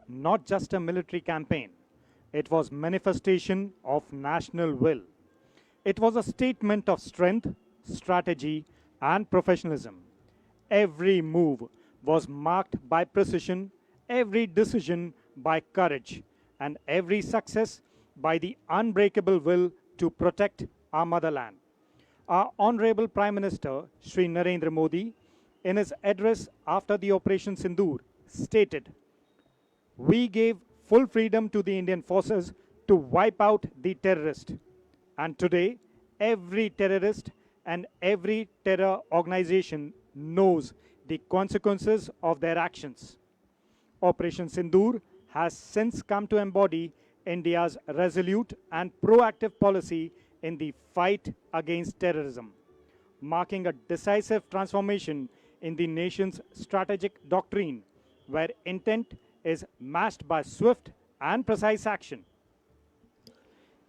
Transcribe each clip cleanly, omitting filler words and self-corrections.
Not just a military campaign, it was manifestation of national will. It was a statement of strength, strategy, and professionalism. Every move was marked by precision, every decision by courage, and every success by the unbreakable will to protect our motherland. Our Honorable Prime Minister, Sri Narendra Modi, in his address after the Operation Sindoor, stated, "We gave full freedom to the Indian forces to wipe out the terrorist. And today, every terrorist and every terror organization knows the consequences of their actions." Operation Sindoor has since come to embody India's resolute and proactive policy in the fight against terrorism, marking a decisive transformation in the nation's strategic doctrine, where intent is matched by swift and precise action.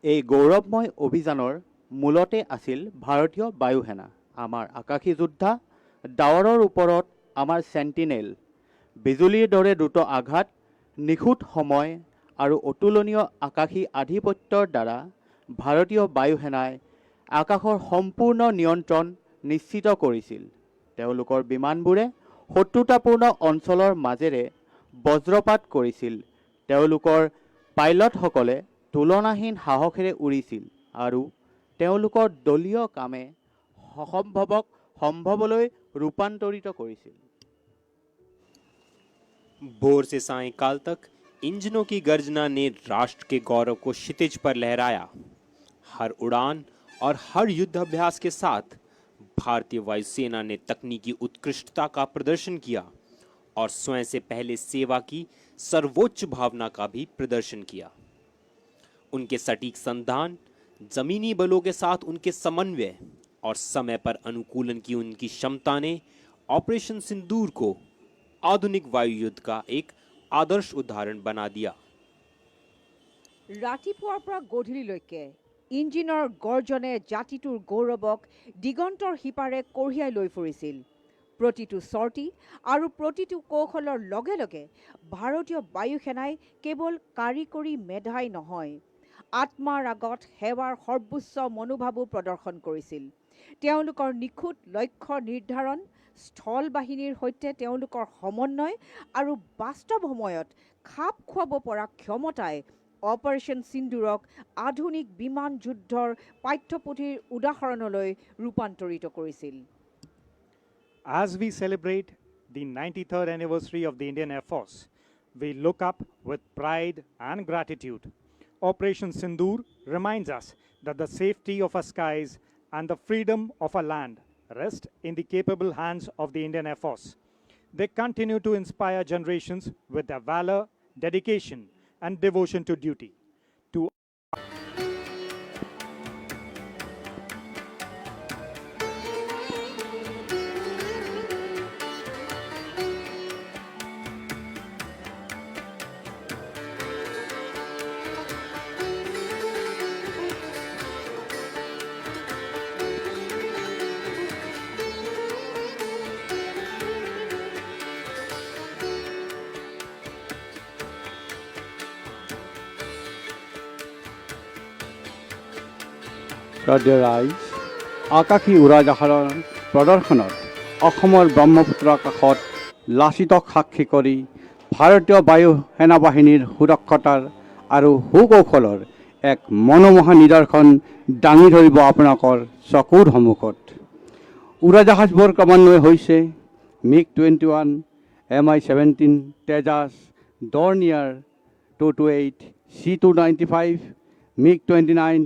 এই গৌৰৱময় অভিযানৰ মূলতে আছিল ভাৰতীয় বায়ুসেনা, আমাৰ আকাশী যোদ্ধা, ডাৱৰৰ ওপৰত আমাৰ চেণ্টিনেল, বিজুলীৰ দৰে দ্ৰুত আঘাত, নিখুঁত সময় আৰু অতুলনীয় আকাশী আধিপত্যৰ দ্বাৰা ভাৰতীয় বায়ুসেনাই আকাশৰ সম্পূৰ্ণ নিয়ন্ত্ৰণ নিশ্চিত কৰিছিল। তেওঁলোকৰ বিমানবোৰে শত্ৰুতাপূৰ্ণ অঞ্চলৰ মাজেৰে বজ্ৰপাত কৰিছিল। তেওঁলোকৰ পাইলটসকলে তুলনাহীন সাহসেৰে উৰিছিল আৰু তেওঁলোকৰ দলীয় কামে অসম্ভৱক সম্ভৱলৈ ৰূপান্তৰিত কৰিছিল। भोर से सायंकाल तक इंजनों की गर्जना ने राष्ट्र के गौरव को क्षितिज पर लहराया। हर उड़ान और हर युद्ध अभ्यास के साथ भारतीय वायुसेना ने तकनीकी उत्कृष्टता का प्रदर्शन किया और स्वयं से पहले सेवा की सर्वोच्च भावना का भी प्रदर्शन किया। उनके सटीक संधान, जमीनी बलों के साथ उनके समन्वय और समय पर अनुकूलन की उनकी क्षमता ने ऑपरेशन सिंदूर को आधुनिक वायु युद्ध का एक आदर्श उदाहरण बना दिया। ৰাতিপুৱাৰ পৰা গধূলিলৈকে ইঞ্জিনৰ গৰ্জনে জাতিটোৰ গৌৰৱক দিগন্তৰ সিপাৰে কঢ়িয়াই লৈ ফুৰিছিল। প্ৰতিটো চৰ্টি আৰু প্ৰতিটো কৌশলৰ লগে লগে ভাৰতীয় বায়ুসেনাই কেৱল কাৰিকৰী মেধাই নহয়, আত্মাৰ আগত সেৱাৰ সৰ্বোচ্চ মনোভাৱো প্ৰদৰ্শন কৰিছিল। তেওঁলোকৰ নিখুঁত লক্ষ্য নিৰ্ধাৰণ, স্থল বাহিনীৰ সৈতে তেওঁলোকৰ সমন্বয় আৰু বাস্তৱ সময়ত খাপ খুৱাব পৰা ক্ষমতাই অপাৰেশ্যন সিন্দুৰক আধুনিক বিমান যুদ্ধৰ পাঠ্যপুথিৰ উদাহৰণলৈ ৰূপান্তৰিত কৰিছিল। As we celebrate the 93rd anniversary of the Indian Air Force, we look up with pride and gratitude. Operation Sindoor reminds us that the safety of our skies and the freedom of our land rest in the capable hands of the Indian Air Force. They continue to inspire generations with their valor, dedication, and devotion to duty. To ৰাইজ আকাশী উৰাজাহাজৰ প্ৰদৰ্শনত অসমৰ ব্ৰহ্মপুত্ৰ আকাশত লাচিতক সাক্ষী কৰি ভাৰতীয় বায়ু সেনাবাহিনীৰ সুৰক্ষতাৰ আৰু সুকৌশলৰ এক মনোমোহা নিদৰ্শন দাঙি ধৰিব আপোনালোকৰ চকুৰ সন্মুখত। উৰাজাহাজবোৰ ক্ৰমান্বয়ে হৈছে MiG-21, Mi-17, Tejas, Dornier 228, C-295, MiG-29,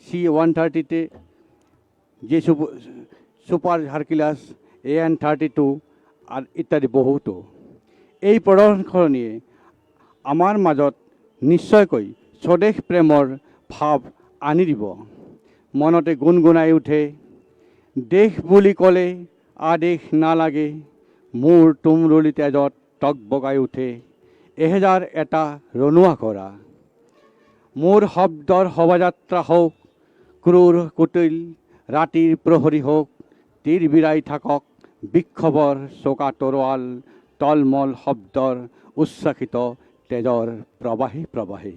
C-130, যে সুপাৰ হাৰকিউলাছ, AN-32 আৰু ইত্যাদি বহুতো। এই প্ৰদৰ্শনীয়ে আমাৰ মাজত নিশ্চয়কৈ স্বদেশ প্ৰেমৰ ভাৱ আনি দিব। মনতে গুণগুণাই উঠে, দেশ বুলি ক'লে আদেশ নালাগে, মোৰ তুমৰুলি তেজত টকবগাই উঠে, এহেজাৰ এটা ৰণুৱা কৰা। মোৰ শব্দৰ শোভাযাত্ৰা হওক, ক্ৰূৰ কুটিল ৰাতিৰ প্ৰহৰী হওক, তীৰ বিৰাই থাকক বিক্ষোভৰ চোকা তৰোৱাল, তলমল শব্দৰ উচ্ছ্বাসিত তেজৰ প্ৰবাহী প্ৰবাহী।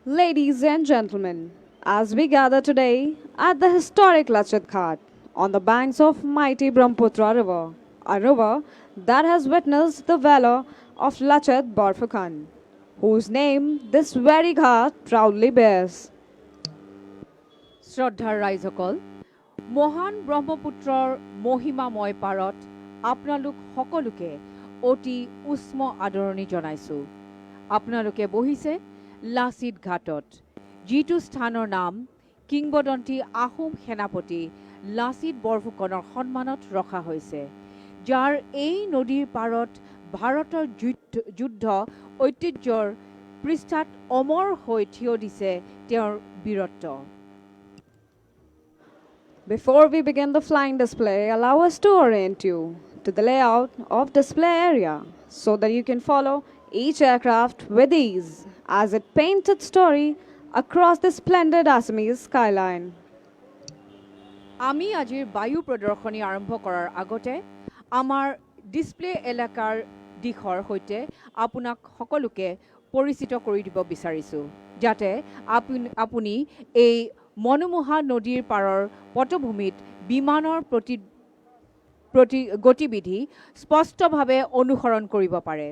Ladies and gentlemen, as we gather today at the historic Lachit Ghat on the banks of mighty Brahmaputra River, a river that has witnessed the valor of Lachit Borphukan, whose name this very ghat proudly bears. শ্ৰদ্ধাৰ ৰাইজসকল, মহান ব্ৰহ্মপুত্ৰৰ মহিমাময় পাৰত আপোনালোক সকলোকে অতি উষ্ম আদৰণি জনাইছোঁ। আপোনালোকে বহিছে লাচিত ঘাটত, যিটো স্থানৰ নাম কিংবদন্তী আহোম সেনাপতি লাচিত বৰফুকনৰ সন্মানত ৰখা হৈছে, যাৰ এই নদীৰ পাৰত ভাৰতৰ যুদ্ধ ঐতিহ্যৰ পৃষ্ঠাত অমৰ হৈ থিয় দিছে তেওঁৰ বীৰত্ব। Before we begin the flying display, allow us to orient you to the layout of display area so that you can follow each aircraft with ease as it paints its story across the splendid Assamese skyline. আমি আজিৰ বায়ু প্ৰদৰ্শনী আৰম্ভ কৰাৰ আগতে আমাৰ display এলেকাৰ দিশৰ সৈতে আপোনাক সকলোকে পৰিচিত কৰি দিব বিচাৰিছোঁ, যাতে আপুনি এই মনোমোহা নদীৰ পাৰৰ পটভূমিত বিমানৰ গতিবিধি স্পষ্টভাৱে অনুসৰণ কৰিব পাৰে।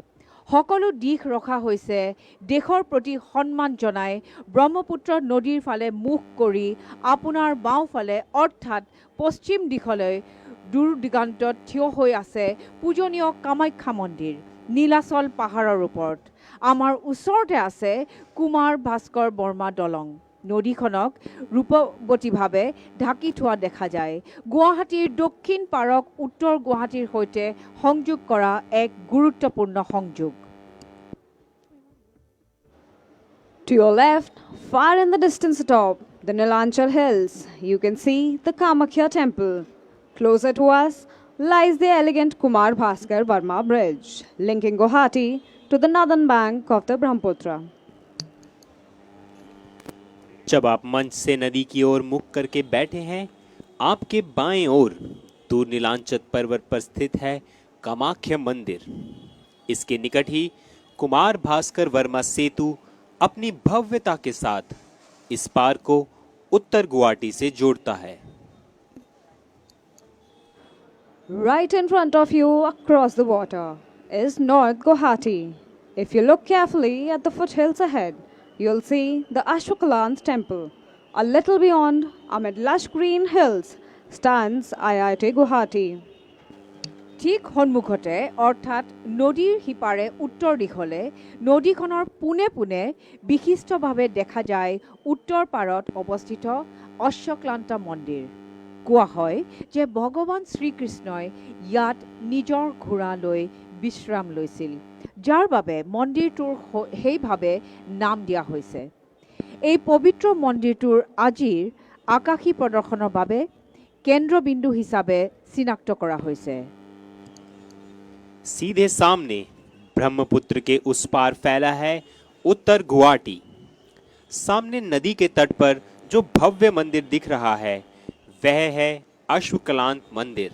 সকলো দিশ ৰখা হৈছে দেশৰ প্ৰতি সন্মান জনাই ব্ৰহ্মপুত্ৰ নদীৰ ফালে মুখ কৰি আপোনাৰ বাওঁফালে অৰ্থাৎ পশ্চিম দিশলৈ দূৰ দিগন্তত থিয় হৈ আছে পূজনীয় কামাখ্যা মন্দিৰ নীলাচল পাহাৰৰ ওপৰত। আমাৰ ওচৰতে আছে কুমাৰ ভাস্কৰ বৰ্মা দলং। নদীখনক ৰূপৱতীভাৱে ঢাকি থোৱা দেখা যায়। গুৱাহাটীৰ দক্ষিণ পাৰক উত্তৰ গুৱাহাটীৰ সৈতে সংযোগ কৰা এক গুৰুত্বপূৰ্ণ সংযোগ। To your left, far in the distance atop the Nilanchal hills, you can see the Kamakhya temple. Closer to us lies the elegant Kumar Bhaskar Verma Bridge, linking Guwahati to the northern bank of the Brahmaputra. जब आप मंच से नदी की ओर मुख करके बैठे हैं, आपके बाएं ओर दूर नीलांचल पर्वत पर स्थित है कामाख्या मंदिर। इसके निकट ही कुमार भास्कर वर्मा सेतु अपनी भव्यता के साथ इस पार को उत्तर गुवाहाटी से जोड़ता है। Right in front of you across the water is North Guwahati. If you look carefully at the foothills ahead, you'll see the Ashwakalan's temple. A little beyond, amid lush green hills, stands IIT Guwahati. ঠিক সন্মুখতে অৰ্থাৎ নদীৰ সিপাৰে উত্তৰ দিশলে নদীখনৰ পোনে পোনে বিশিষ্টভাৱে দেখা যায় উত্তৰ পাৰত অৱস্থিত অশ্বক্লান্ত মন্দিৰ। কোৱা হয় যে ভগৱান শ্ৰীকৃষ্ণই ইয়াত নিজৰ ঘোঁৰা লৈ বিশ্ৰাম লৈছিল, যাৰ বাবে মন্দিৰটোৰ সেইভাৱে নাম দিয়া হৈছে। এই পবিত্ৰ মন্দিৰটোৰ আজিৰ আকাশী প্ৰদৰ্শনৰ বাবে কেন্দ্ৰবিন্দু হিচাপে চিনাক্ত কৰা হৈছে। सीधे सामने ब्रह्मपुत्र के उस पार फैला है उत्तर गुवाहाटी। सामने नदी के तट पर जो भव्य मंदिर दिख रहा है वह है अश्वक्लांत मंदिर,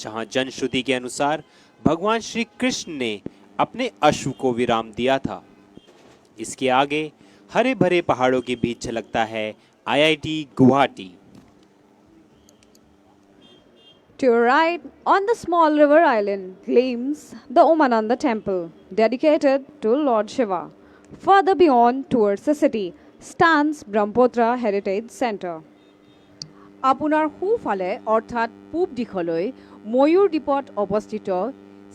जहां जनश्रुति के अनुसार भगवान श्री कृष्ण ने अपने अश्व को विराम दिया था। इसके आगे हरे भरे पहाड़ों के बीच झलकता है IIT Guwahati. To your right, on the small river island, gleams the Umananda temple, dedicated to Lord Shiva. Further beyond, towards the city, stands Brahmaputra Heritage Center. আপোনাৰ সোঁফালে অৰ্থাৎ পূব দিশলৈ ময়ূৰ দ্বীপত অৱস্থিত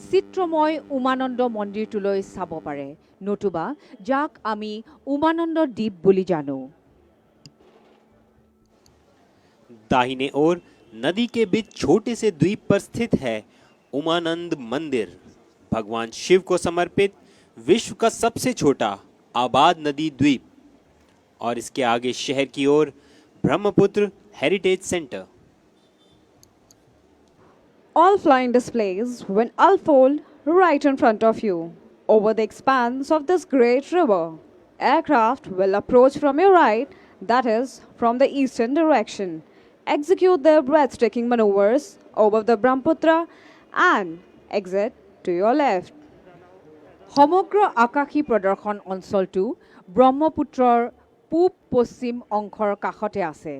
চিত্ৰময় উমানন্দ মন্দিৰটোলৈ চাব পাৰে, নতুবা যাক আমি উমানন্দ দ্বীপ বুলি জানো। दाहिने ओर नदी के बीच छोटे से द्वीप पर स्थित है उमानंद मंदिर, भगवान शिव को समर्पित विश्व का सबसे छोटा आबाद नदी द्वीप। और इसके आगे शहर की ओर Brahmaputra heritage centre. All flying displays will unfold right in front of you. Over the expanse of this great river, aircraft will approach from your right, that is, from the eastern direction, execute their breathtaking maneuvers over the Brahmaputra and exit to your left. সমগ্ৰ আকাশী প্ৰদৰ্শন অঞ্চলটো ব্ৰহ্মপুত্ৰৰ পূব পশ্চিম অংশৰ কাষতে আছে।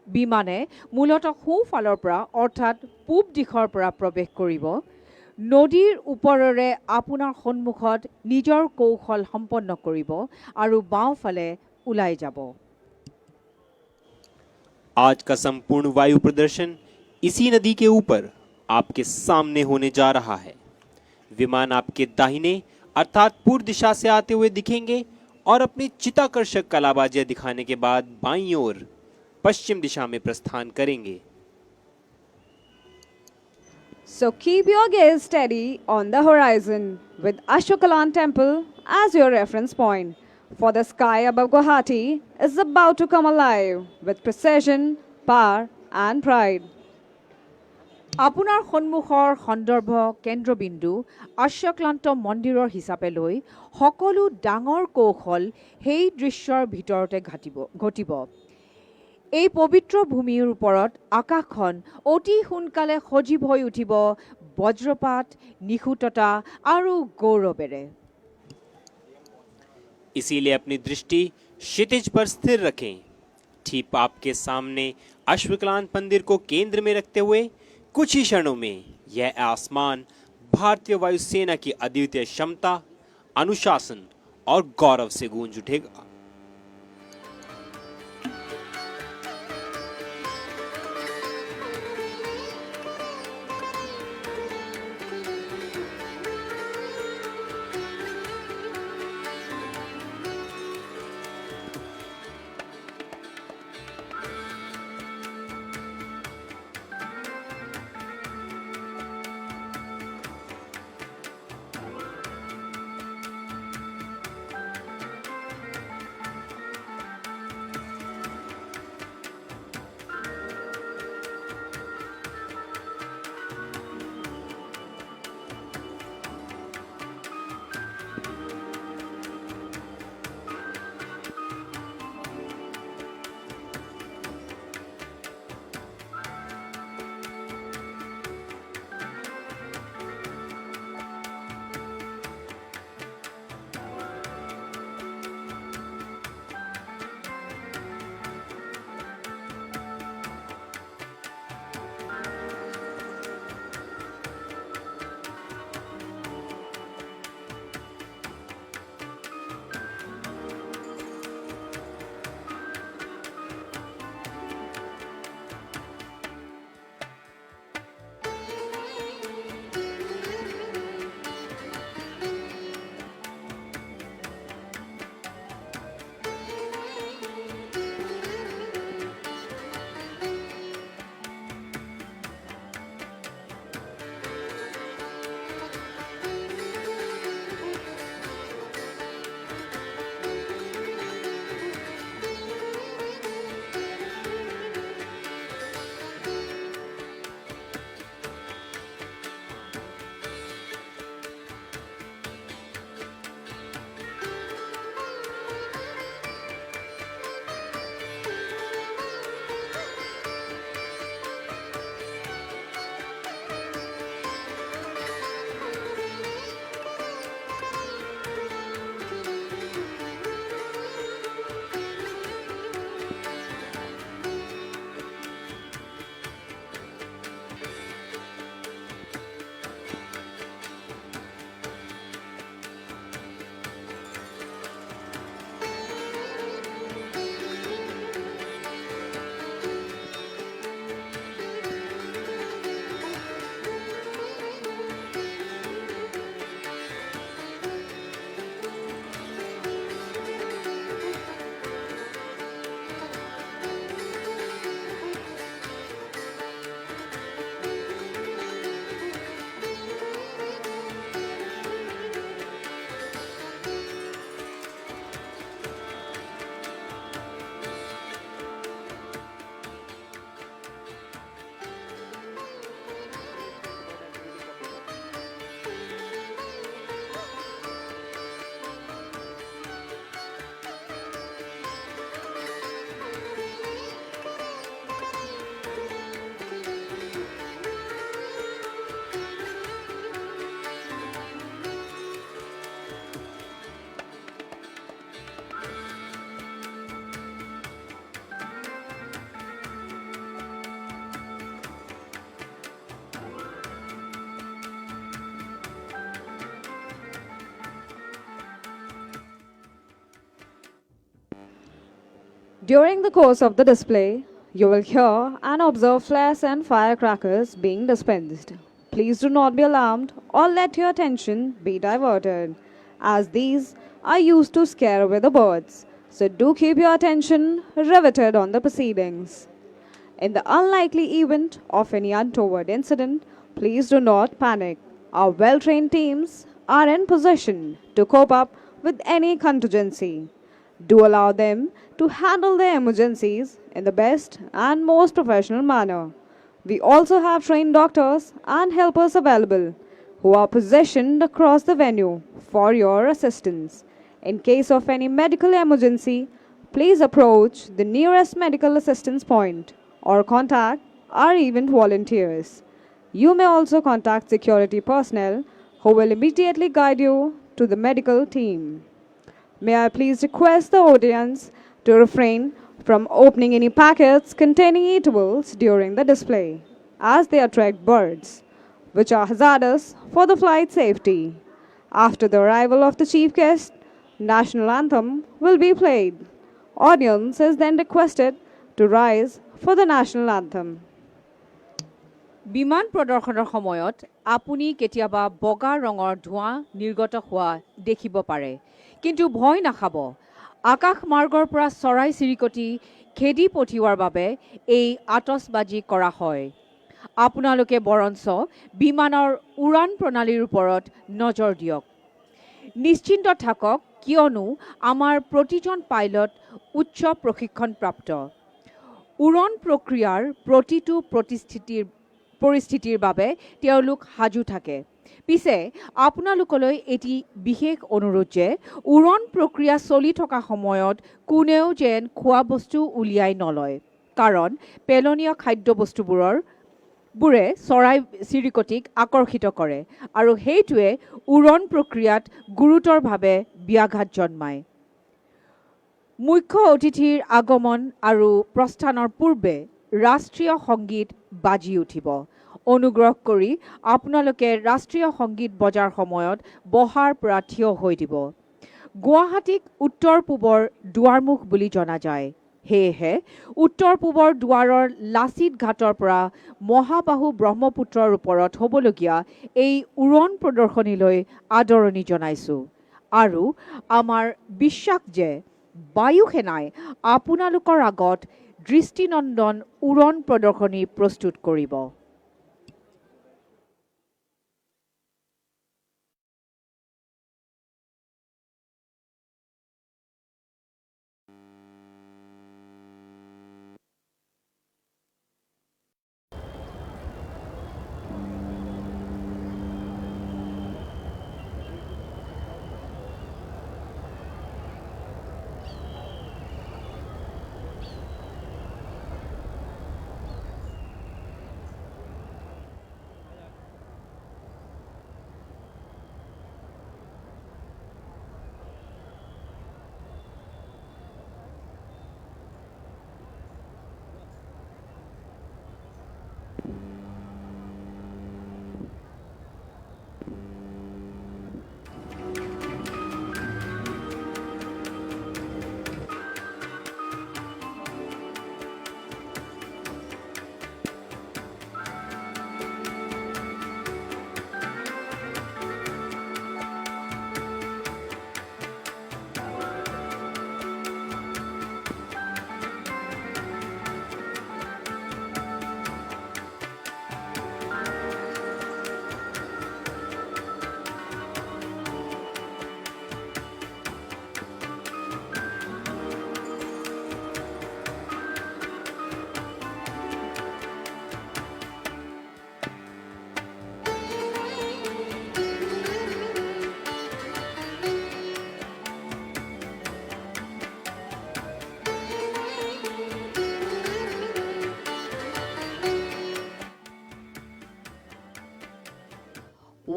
বিমানে মূলতঃ সোঁফালৰ পৰা অৰ্থাৎ পূব দিশৰ পৰা প্ৰৱেশ কৰিব। নদীৰ ওপৰেৰে আপোনাৰ সন্মুখত নিজৰ কৌশল সম্পন্ন কৰিব আৰু বাওঁফালে ওলাই যাব। आज का संपूर्ण वायु प्रदर्शन इसी नदी के ऊपर आपके सामने होने जा रहा है। विमान आपके दाहिने अर्थात पूर्व दिशा से आते हुए दिखेंगे और अपनी चित्ताकर्षक कलाबाजियां दिखाने के बाद बाईं ओर पश्चिम दिशा में प्रस्थान करेंगे। So keep your gaze steady on the horizon with Ashokalan Temple as your reference point. For the sky above Guwahati is about to come alive with precision, power and pride. আপোনাৰ সন্মুখৰ সন্দৰ্ভ কেন্দ্ৰবিন্দু আশ্বক্লান্ত মন্দিৰৰ হিচাপে লৈ সকলো ডাঙৰ কৌশল সেই দৃশ্যৰ ভিতৰতে ঘটিব। এই পবিত্ৰ ভূমিৰ ওপৰত আকাশখন অতি সোনকালে সজীৱ হৈ উঠিব বজ্ৰপাত, নিখুঁততা আৰু গৌৰৱেৰে। इसीलिए अपनी दृष्टि क्षितिज पर स्थिर रखें। ठीक आपके सामने अश्वक्लांत मंदिर को केंद्र में रखते हुए कुछ ही क्षणों में यह आसमान भारतीय वायुसेना की अद्वितीय क्षमता, अनुशासन और गौरव से गूंज उठेगा। During the course of the display, you will hear and observe flares and firecrackers being dispensed. Please do not be alarmed or let your attention be diverted, as these are used to scare away the birds. So do keep your attention riveted on the proceedings. In the unlikely event of any untoward incident, please do not panic. Our well trained teams are in position to cope up with any contingency. Do allow them to handle their emergencies in the best and most professional manner. We also have trained doctors and helpers available who are positioned across the venue for your assistance. In case of any medical emergency, please approach the nearest medical assistance point or contact our event volunteers. You may also contact security personnel who will immediately guide you to the medical team. May I please request the audience to refrain from opening any packets containing eatables during the display, as they attract birds, which are hazardous for the flight safety. After the arrival of the chief guest, national anthem will be played. Audience is then requested to rise for the national anthem. বিমান প্ৰদৰ্শনৰ সময়ত আপুনি কেতিয়াবা বগা ৰঙৰ ধোঁৱা নিৰ্গত হোৱা দেখিব পাৰে, কিন্তু ভয় নাখাব। আকাশ মাৰ্গৰ পৰা চৰাই চিৰিকটি খেদি পঠিওৱাৰ বাবে এই আতচবাজি কৰা হয়। আপোনালোকে বৰঞ্চ বিমানৰ উৰাণ প্ৰণালীৰ ওপৰত নজৰ দিয়ক। নিশ্চিন্ত থাকক, কিয়নো আমাৰ প্ৰতিজন পাইলট উচ্চ প্ৰশিক্ষণপ্ৰাপ্ত। উৰণ প্ৰক্ৰিয়াৰ প্ৰতিটো পৰিস্থিতিৰ বাবে তেওঁলোক সাজু থাকে। পিছে আপোনালোকলৈ এটি বিশেষ অনুৰোধ যে উৰণ প্ৰক্ৰিয়া চলি থকা সময়ত কোনেও যেন খোৱা বস্তু উলিয়াই নলয়, কাৰণ পেলনীয়া খাদ্যবস্তুবোৰে চৰাই চিৰিকটিক আকৰ্ষিত কৰে আৰু সেইটোৱে উৰণ প্ৰক্ৰিয়াত গুৰুতৰভাৱে ব্যাঘাত জন্মায়। মুখ্য অতিথিৰ আগমন আৰু প্ৰস্থানৰ পূৰ্বে ৰাষ্ট্ৰীয় সংগীত বাজি উঠিব। অনুগ্ৰহ কৰি আপোনালোকে ৰাষ্ট্ৰীয় সংগীত বজাৰ সময়ত বহাৰ পৰা থিয় হৈ দিব। গুৱাহাটীক উত্তৰ পূবৰ দুৱাৰমুখ বুলি জনা যায়। সেয়েহে উত্তৰ পূবৰ দুৱাৰৰ লাচিত ঘাটৰ পৰা মহাবাহু ব্ৰহ্মপুত্ৰৰ ওপৰত হ'বলগীয়া এই উৰণ প্ৰদৰ্শনীলৈ আদৰণি জনাইছোঁ আৰু আমাৰ বিশ্বাস যে বায়ু সেনাই আপোনালোকৰ আগত দৃষ্টিনন্দন উৰণ প্ৰদৰ্শনী প্ৰস্তুত কৰিব।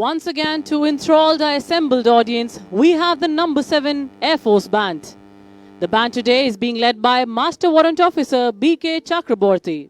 Once again, to enthrall the assembled audience, we have the number 7 Air Force Band. The band today is being led by Master Warrant Officer B.K. Chakraborty.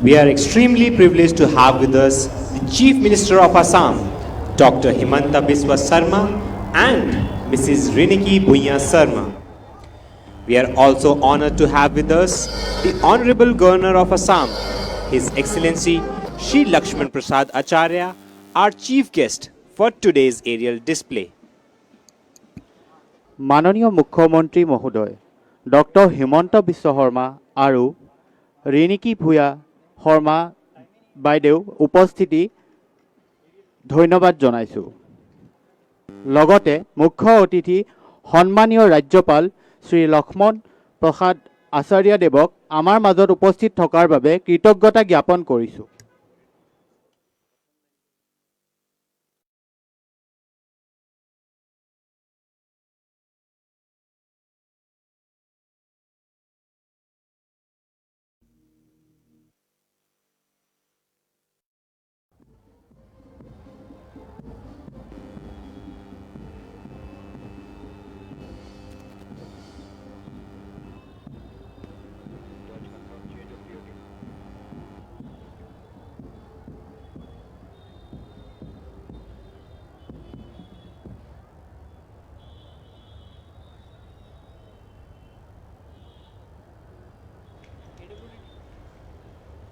We are extremely privileged to have with us the Chief Minister of Assam, Dr. Himanta Biswa Sarma and Mrs. Riniki Bhuiya Sarma. We are also honored to have with us the Honorable Governor of Assam, His Excellency Shri Lakshman Prasad Acharya, our chief guest for today's aerial display. মাননীয় মুখ্যমন্ত্ৰী মহোদয় doctor Himanta Biswa Sarma আৰু ৰিণিকী ভূঞা শৰ্মা বাইদেউ উপস্থিতি ধন্যবাদ জনাইছোঁ। লগতে মুখ্য অতিথি সন্মানীয় ৰাজ্যপাল শ্ৰী লক্ষ্মণ প্ৰসাদ আচাৰ্যদেৱক আমাৰ মাজত উপস্থিত থকাৰ বাবে কৃতজ্ঞতা জ্ঞাপন কৰিছোঁ।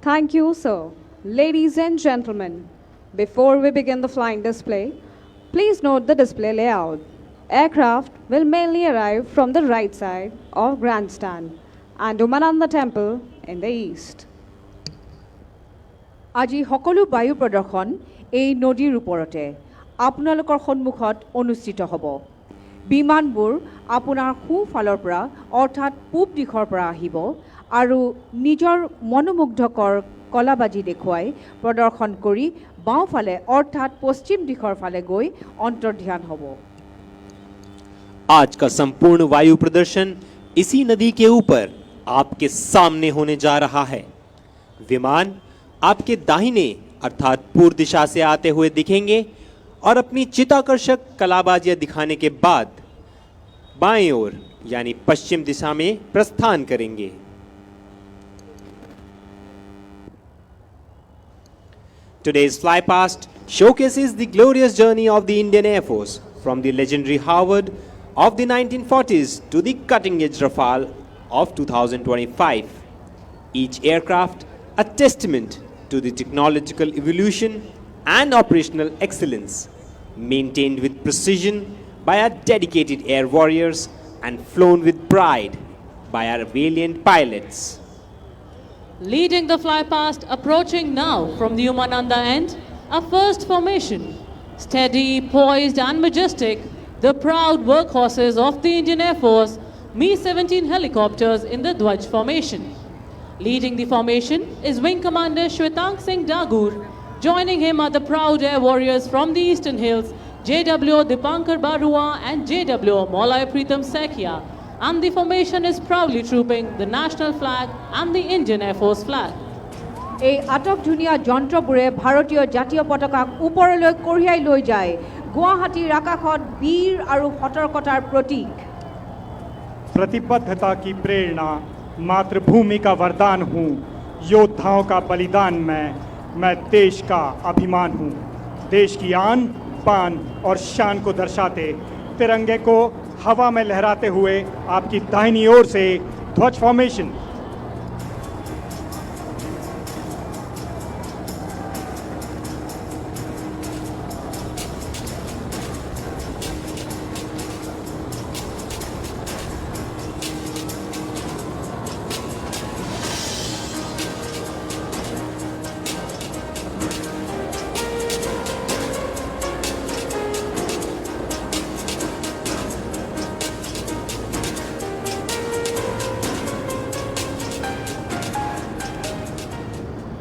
Thank you, sir. Ladies and gentlemen, before we begin the flying display, please note the display layout. Aircraft will mainly arrive from the right side of Grandstand and Umananda Temple in the east. আজি সকলো বায়ু প্ৰদৰ্শন এই নদীৰ ওপৰতে আপোনালোকৰ সন্মুখত অনুষ্ঠিত হ'ব। বিমানবোৰ আপোনাৰ সোঁফালৰ পৰা অৰ্থাৎ পূব দিশৰ পৰা আহিব আৰু নিজৰ মনোমুগ্ধকৰ কলাবাজি দেখুৱাই প্ৰদৰ্শন কৰি বাওঁফালে অৰ্থাৎ পশ্চিম দিশৰ ফালে গৈ অন্তৰ্ধান হ'ব। आज का संपूर्ण वायु प्रदर्शन इसी नदी के ऊपर आपके सामने होने जा रहा है। विमान आपके दाहिने अर्थात पूर्व दिशा से आते हुए दिखेंगे और अपनी चित्ताकर्षक कलाबाजियां दिखाने के बाद बाएं ओर यानी पश्चिम दिशा में प्रस्थान करेंगे। Today's flypast showcases the glorious journey of the Indian Air Force from the legendary Harvard of the 1940s to the cutting-edge Rafale of 2025. Each aircraft a testament to the technological evolution and operational excellence, maintained with precision by our dedicated air warriors and flown with pride by our valiant pilots. Leading the flypast, approaching now from the Umananda end, a first formation. Steady, poised and majestic, the proud workhorses of the Indian Air Force, Mi-17 helicopters in the Dwaj formation. Leading the formation is Wing Commander Shwetang Singh Dagur. Joining him are the proud air warriors from the Eastern Hills, JW Dipankar Barua and JW Molay Pritam Sekhia. And the formation is proudly trooping the national flag and the Indian Air Force flag. এই আটক ধুনীয়া যন্ত্ৰবোৰে ভাৰতীয় জাতীয় পতাকাক ওপৰলৈ কঢ়িয়াই লৈ যায়। গুৱাহাটীৰ আকাশত বীৰ আৰু সতৰ্কতাৰ প্ৰতীক। प्रतिबद्धता की प्रेरणा, मातृभूमि का वरदान हूँ, योद्धाओं का बलिदान मैं देश का अभिमान हूँ। देश की आन, पान और शान को दर्शाते तिरंगे को हवा में लहराते हुए आपकी दाहिनी ओर से ध्वज formation.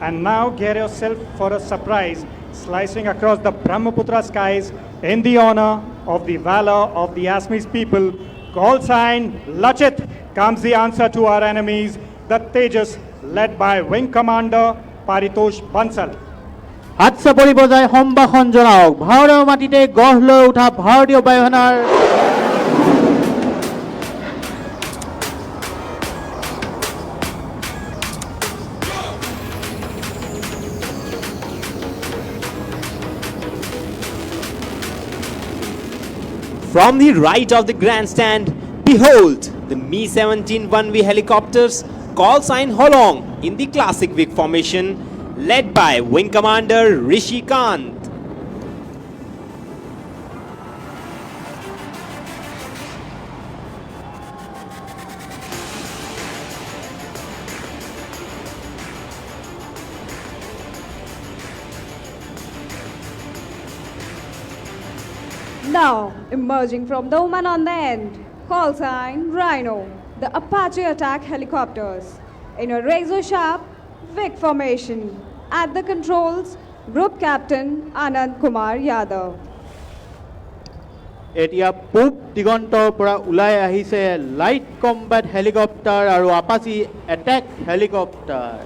And now get yourself for a surprise, slicing across the Brahmaputra skies in the honor of the valor of the Assamese people. Call sign Lachit comes the answer to our enemies, the Tejas, led by Wing Commander Paritosh Bansal. হাত চাপৰি বজাই সম্ভাষণ জনাওক ভাৰতীয় মাটিতে গঢ় লৈ উঠা ভাৰতীয় বায়ুসেনাৰ From the right of the grandstand, behold the Mi-17 1V helicopters, call sign Holong in the classic wing formation, led by Wing Commander Rishi Kant. Now, emerging from the woman on the end, call sign Rhino, the Apache attack helicopters. In a razor-sharp wing formation. At the controls, Group Captain Anand Kumar Yadav. এতিয়া পূব দিগন্তৰ পৰা ওলাই আহিছে light combat helicopter আৰু Apache এটেক helicopter.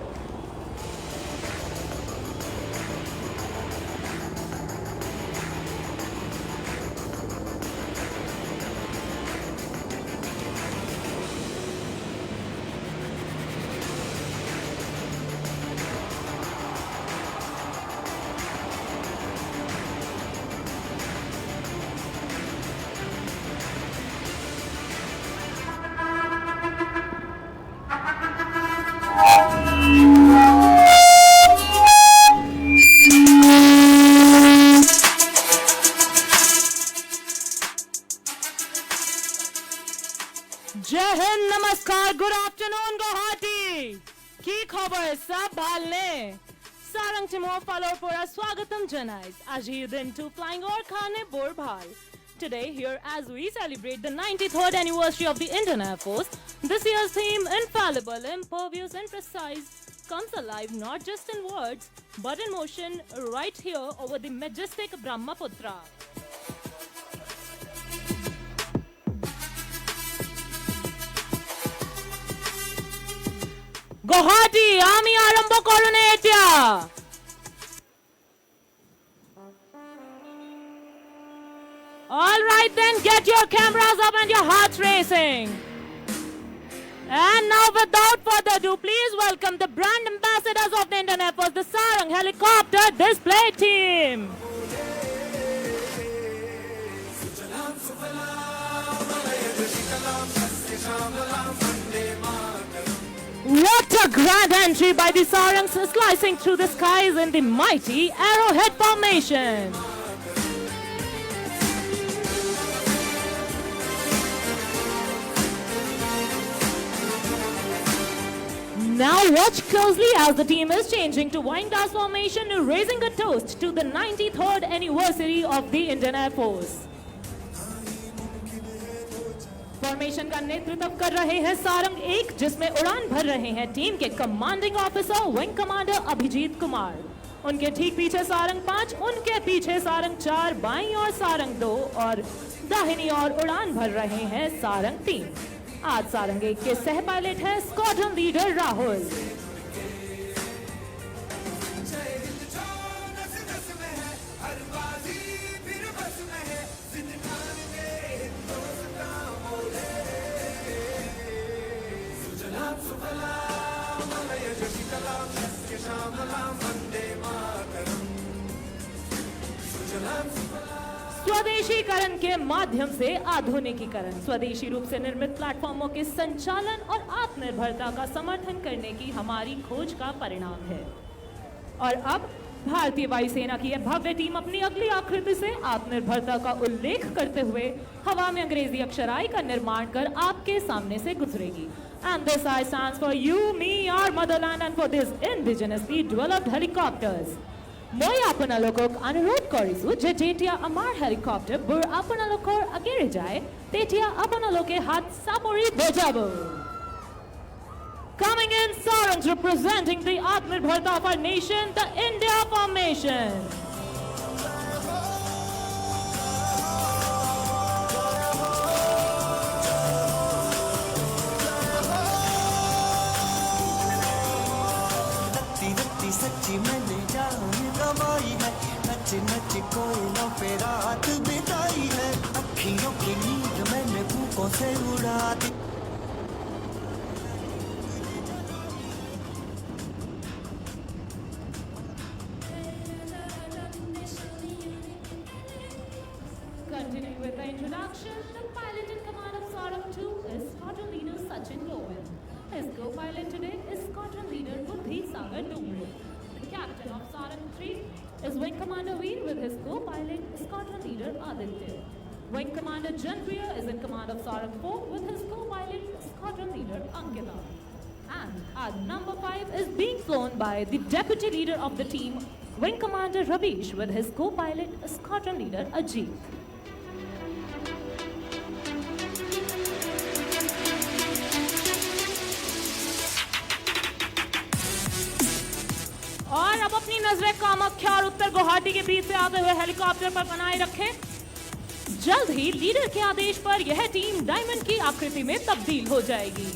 जय हिंद, नमस्कार, गुड आफ्टरनून गुवाहाटी। की खबर सब भालने सारंग टिमो फॉलोअर पोरा स्वागतम जनाइज आज ही दिन टू फ्लाइंग और खाने बोर भाल। Today here as we celebrate the 93rd anniversary of the Indian Air Force, this year's theme, infallible, impervious and precise, comes alive not just in words but in motion right here over the majestic Brahmaputra. Guwahati, আমি আরম্ভ করুন এটা। All right then, get your cameras up and your hearts racing. And now without further ado, please welcome the brand ambassadors of the Indian Air Force, the Sarang Helicopter Display Team. What a grand entry by the Sarangs, slicing through the skies in the mighty arrowhead formation. Now watch closely as the team is changing to wine glass formation, raising a toast to the 93rd anniversary of the Indian Air Force. Formation का नेतृत्व कर रहे हैं सारंग एक, जिसमें उड़ान भर रहे हैं टीम के commanding officer wing commander Abhijeet Kumar. उनके ठीक पीछे सारंग 5, उनके पीछे सारंग 4, बाईं ओर सारंग 2 और दाहिनी ओर उड़ान भर रहे हैं सारंग 3। आज सारंग 1 के सह पायलट है स्क्वाड्रन लीडर राहुल। स्वदेशीकरण के माध्यम से आधुनिकीकरण, स्वदेशी रूप से निर्मित प्लेटफॉर्मों के संचालन और आत्मनिर्भरता का समर्थन करने की हमारी खोज का परिणाम है। और अब भारतीय वायुसेना की यह भव्य टीम अपनी अगली आकृति से आत्मनिर्भरता का उल्लेख करते हुए हवा में अंग्रेजी अक्षराई का निर्माण कर आपके सामने से गुजरेगी। And this I stands for you, me, our motherland, and for these indigenously developed helicopters. মই আপোনালোকক অনুৰোধ কৰিছো যে যেতিয়া আমাৰ হেলিকপ্টাৰবোৰ আপোনালোকৰ আগেৰে যায় তেতিয়া আপোনালোকে হাত চাপৰি বজাব। Coming in, Sarangs representing the Atmanirbharta of our nation, the India formation. सच्ची मैंने जान गवाई है, नच नच कोयलों पे रात बिताई है, अखियों की नींद मैंने फूकों से उड़ा दी। Continuing with the introduction. watching low end. His co-pilot today is Squadron Leader Buddhi Sagar Dumre. The captain of Sarang 3 is Wing Commander Veer with his co-pilot Squadron Leader Aditya. Wing Commander Janpriya is in command of Sarang 4 with his co-pilot Squadron Leader Ankita. And at number 5 is being flown by the deputy leader of the team, Wing Commander Ravish with his co-pilot Squadron Leader Ajit. और अब अपनी नजरें कामाख्या और उत्तर गुवाहाटी के बीच से आते हुए helicopter पर बनाए रखें। जल्द ही लीडर के आदेश पर यह टीम डायमंड की आकृति में तब्दील हो जाएगी।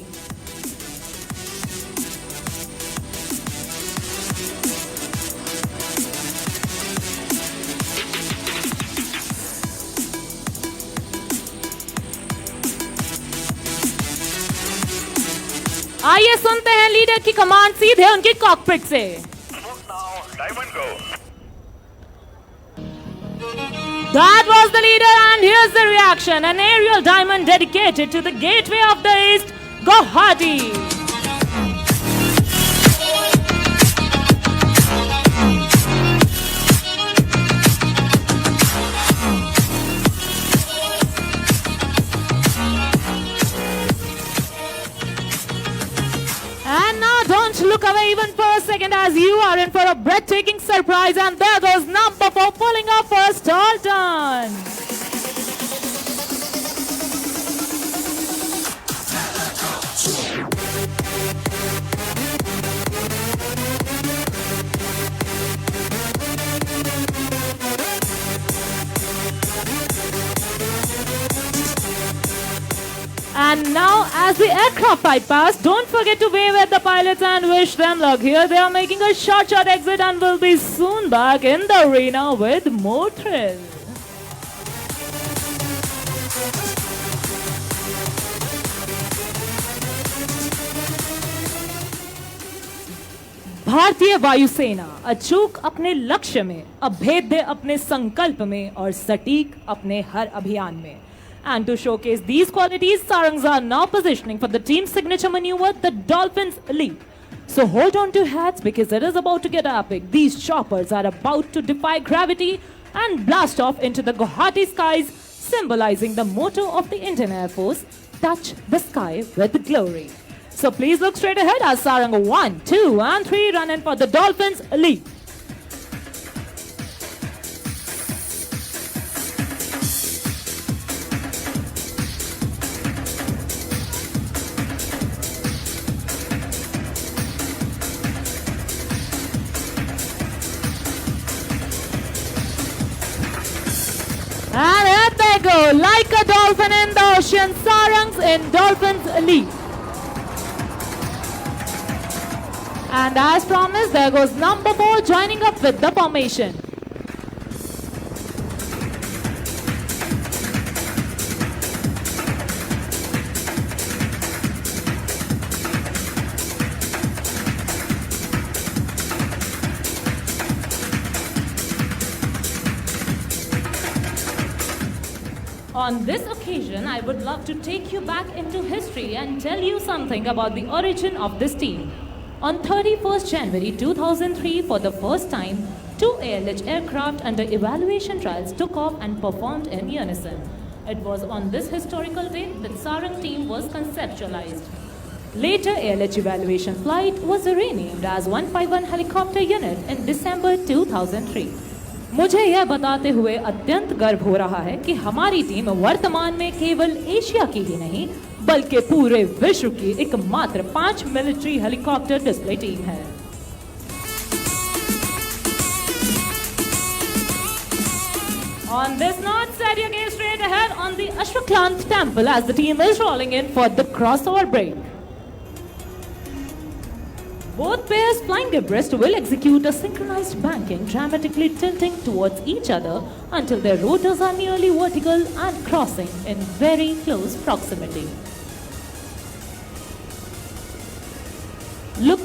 आइए सुनते हैं लीडर की कमांड सीधे उनकी कॉकपिट से। That was the leader, and here's the reaction. An aerial diamond dedicated to the gateway of the East, Guwahati. And now don't look away even for a second, as you are in for a breathtaking surprise, and there goes number 4 pulling up for a stall turn. And now, as the aircraft fly past, don't forget to wave at the pilots and wish them luck. Here they are making a short exit and will be soon back in the arena with more thrill. भारतीय वायुसेना अचूक अपने लक्ष्य में, अभेद्य अपने संकल्प में और सटीक अपने हर अभियान में. And to showcase these qualities, Sarangs are now positioning for the team's signature maneuver, the Dolphins Leap. So hold on to your hats because it is about to get epic. These choppers are about to defy gravity and blast off into the Guwahati skies, symbolizing the motto of the Indian Air Force, touch the sky with glory. So please look straight ahead as Sarang 1, 2 and 3 run in for the Dolphins Leap. And here they go, like a dolphin in the ocean, Sarangs in Dolphins Leap. And as promised, there goes number 4 joining up with the formation. On this occasion, I would love to take you back into history and tell you something about the origin of this team. On 31st January 2003, for the first time, 2 ALH aircraft under evaluation trials took off and performed in unison. It was on this historical day that Sarang team was conceptualized. Later, ALH evaluation flight was renamed as 151 helicopter unit in December 2003. मुझे यह बताते हुए अत्यंत गर्व हो रहा है कि हमारी टीम वर्तमान में केवल एशिया की ही नहीं बल्कि पूरे विश्व की एकमात्र 5 मिलिट्री हेलीकॉप्टर डिस्प्ले टीम है. On this note, steady your gaze straight ahead on the Ashwakant temple as the team is rolling in for the crossover break. Both pairs flying abreast will execute a synchronized banking, dramatically tilting towards each other until their rotors are nearly vertical and crossing in very close proximity. Look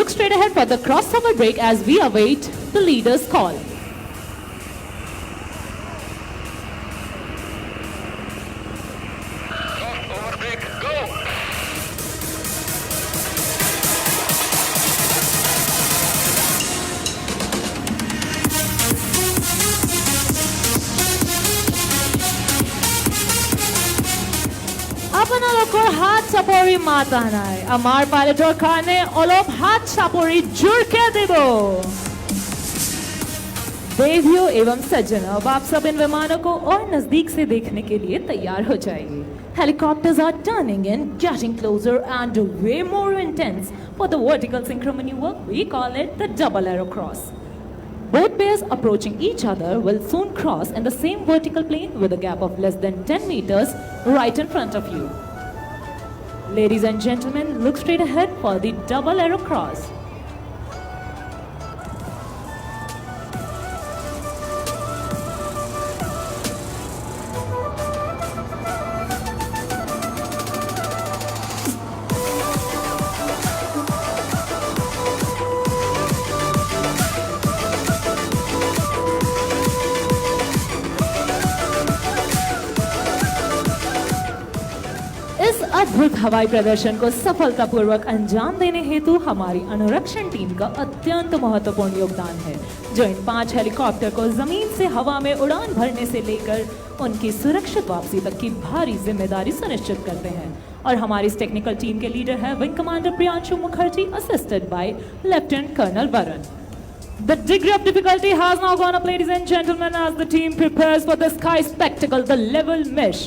straight ahead for the crossover break as we await the leader's call. চাপৰি মাতা নাই আমাৰ পাইলটৰ কাৰণে অলপ হাত চাপৰি জোৰকে দিব देवियों एवं सज्जनों अब आप सब इन विमानों को और नजदीक से देखने के लिए तैयार हो जाइए Helicopters are turning in, getting closer and way more intense. For the vertical synchro maneuver, we call it the double arrow cross. Both pairs approaching each other will soon cross in the same vertical plane with a gap of less than 10 meters right in front of you. Ladies and gentlemen, look straight ahead for the double arrow cross. इस अद्भुत हवाई प्रदर्शन को सफलतापूर्वक अंजाम देने हेतु हमारी अनुरक्षण टीम का अत्यंत महत्वपूर्ण योगदान है जो इन 5 हेलीकॉप्टर को जमीन से हवा में उड़ान भरने से लेकर उनकी सुरक्षित वापसी तक की भारी जिम्मेदारी सुनिश्चित करते हैं और हमारी इस टेक्निकल टीम के लीडर है wing commander Priyanshu Mukherjee assisted by lieutenant colonel Varun The degree of difficulty has now gone up, ladies and gentlemen, as the team prepares for the sky spectacle, the level mesh.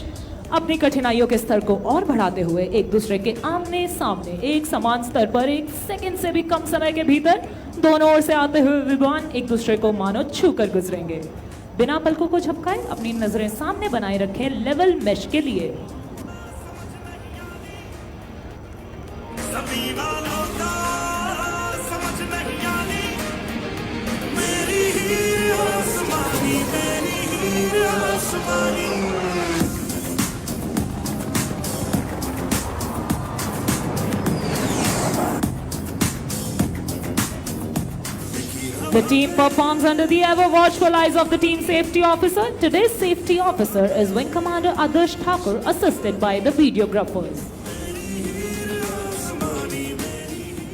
अपनी कठिनाइयों के स्तर को और बढ़ाते हुए एक दूसरे के आमने सामने एक समान स्तर पर एक सेकंड से भी कम समय के भीतर दोनों ओर से आते हुए विमान एक दूसरे को मानो छू कर गुजरेंगे बिना पलकों को झपकाए अपनी नजरें सामने बनाए रखें लेवल मेश के लिए The team performs under the ever-watchful eyes of the team safety officer. Today's safety officer is Wing Commander Adarsh Thakur, assisted by the videographers.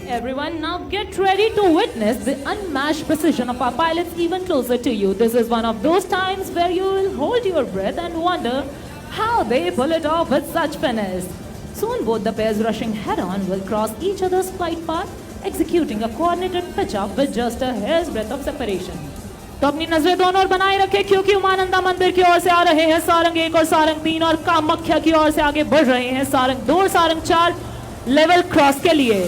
Everyone, now get ready to witness the unmatched precision of our pilots even closer to you. This is one of those times where you will hold your breath and wonder how they pull it off with such finesse. Soon both the pairs rushing head-on will cross each other's flight path, executing a coordinated pitch up with just a hair's breadth of separation. तो अपनी नजरें दोनों ओर बनाए रखें क्योंकि उमानंदा मंदिर की ओर से आ रहे हैं सारंग 1 और सारंग 3 और कामाख्या की ओर से आगे बढ़ रहे हैं सारंग 2 और सारंग 4 लेवल क्रॉस के लिए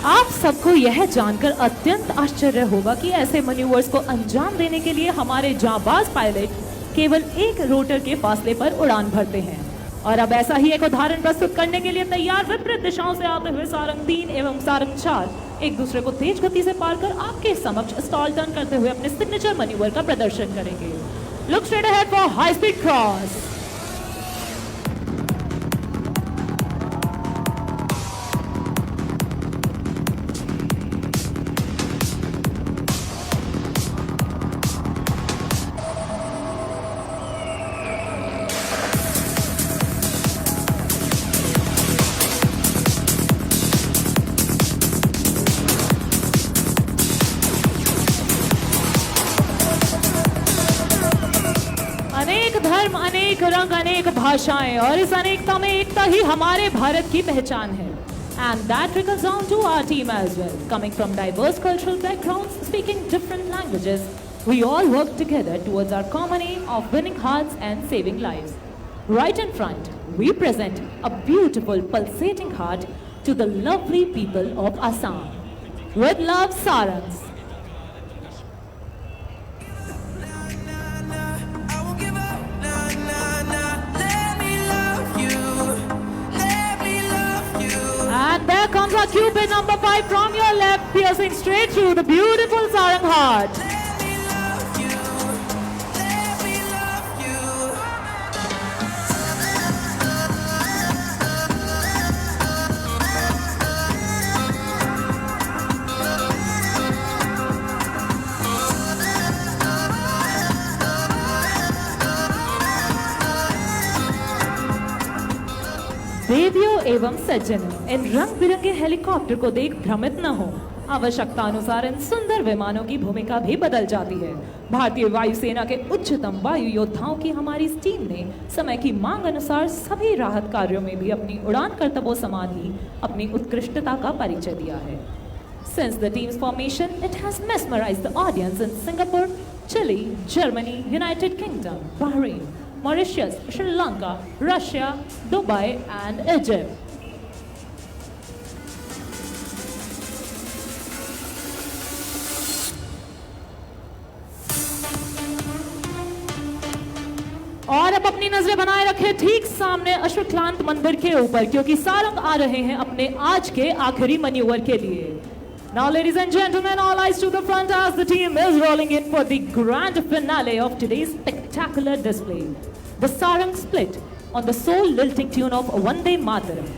आप सबको यह जानकर अत्यंत आश्चर्य होगा कि ऐसे मैन्यूवर्स को अंजाम देने के लिए हमारे जांबाज पायलट केवल एक रोटर के फासले पर उड़ान भरते हैं और अब ऐसा ही एक उदाहरण प्रस्तुत करने के लिए तैयार विपरीत दिशाओं से आते हुए सारंग 3 एवं सारंग 4 एक दूसरे को तेज गति से पार कर आपके समक्ष स्टॉल टर्न करते हुए अपने सिग्नेचर मैन्यूवर का प्रदर्शन करेंगे look straight ahead for high speed cross अनेक धर्म अनेक रंग अनेक भाषाएं और इस अनेकता में एकता ही हमारे भारत की पहचान है and that trickles down to our team as well coming from diverse cultural backgrounds speaking different languages we all work together towards our common aim of winning hearts and saving lives right in front we present a beautiful pulsating heart to the lovely people of Assam with love sarangs And there comes our Cupid number 5 from your left, piercing straight through the beautiful sarang heart. देवियों एवं सज्जनों, इन रंग बिरंगे helicopter को देख भ्रमित न हो। आवश्यकता अनुसार इन सुंदर विमानों की भूमिका भी बदल जाती है। भारतीय वायुसेना के उच्चतम वायु योद्धाओं की हमारी इस टीम ने समय की मांग अनुसार सभी राहत कार्यों में भी अपनी उड़ान कर्तव्यों समान ही अपनी उत्कृष्टता का परिचय दिया है। Since the team's formation, it has mesmerized the audience in Singapore, Chile, Germany, United Kingdom, Bahrain, Mauritius, Sri Lanka, Russia, Dubai, and Egypt. और अब अपनी नजरें बनाए रखें ठीक सामने अश्वक्लांत मंदिर के ऊपर, क्योंकि सारंग आ रहे हैं अपने आज के आखिरी मैन्यूवर के लिए। Now, ladies and gentlemen, all eyes to the front as the team is rolling in for the grand finale of today's spectacular display. The sarang split on the soul-lilting tune of Vande Mataram.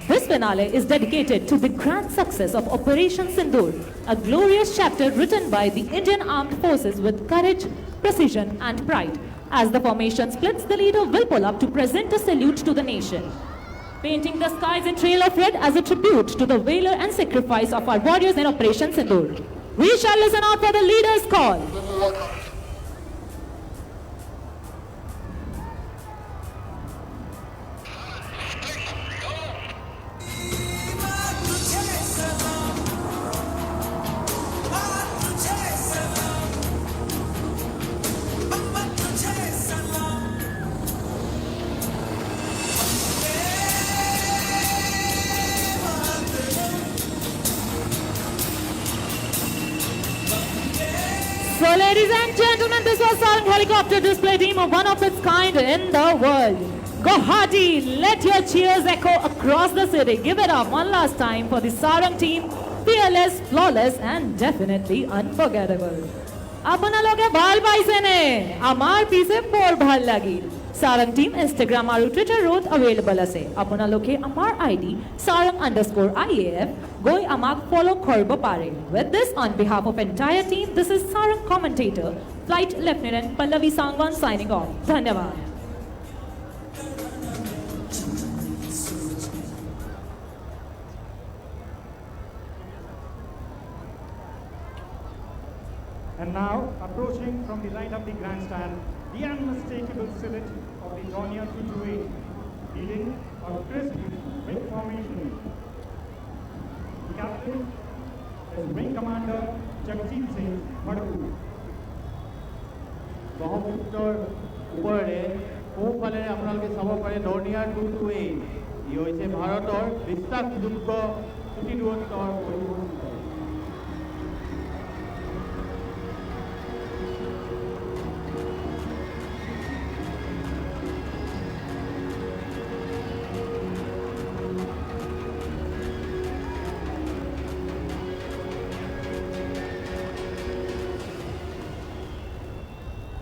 This finale is dedicated to the grand success of Operation Sindoor, a glorious chapter written by the Indian Armed Forces with courage, precision, and pride. As the formation splits, the leader will pull up to present a salute to the nation, painting the skies in trail of red as a tribute to the valor and sacrifice of our warriors in Operation Sindoor. We shall listen out for the leader's call. So, ladies and gentlemen, this was Sarang helicopter display team of one of its kind in the world. Guwahati, let your cheers echo across the city. Give it up one last time for the Sarang team. Fearless, flawless, and definitely unforgettable. আপোনালোকে ভাল পাইছেনে? আমাৰ পিছে বৰ ভাল লাগিল। Sarang team Instagram আৰু Twitter ত available আছে। আপোনালোকে আমাৰ ID sarang_IAF গৈ আমাক follow কৰিব পাৰে। With this, on behalf of entire team, this is Sarang commentator, Flight Lieutenant Pallavi Sangwan signing off. धन्यवाद। And now, approaching from the right of the grandstand, the unmistakable silhouette of the Dornier 228, leading a crisp wing formation. The captain is Wing Commander Lachit Ghat. ব্ৰহ্মপুত্ৰৰ ওপৰেৰে সোঁফালেৰে আপোনালোকে চাব পাৰে Dornier 228। ই হৈছে ভাৰতৰ বিশ্বাসযোগ্য চুটি দূৰত্বৰ পৰিবহণ।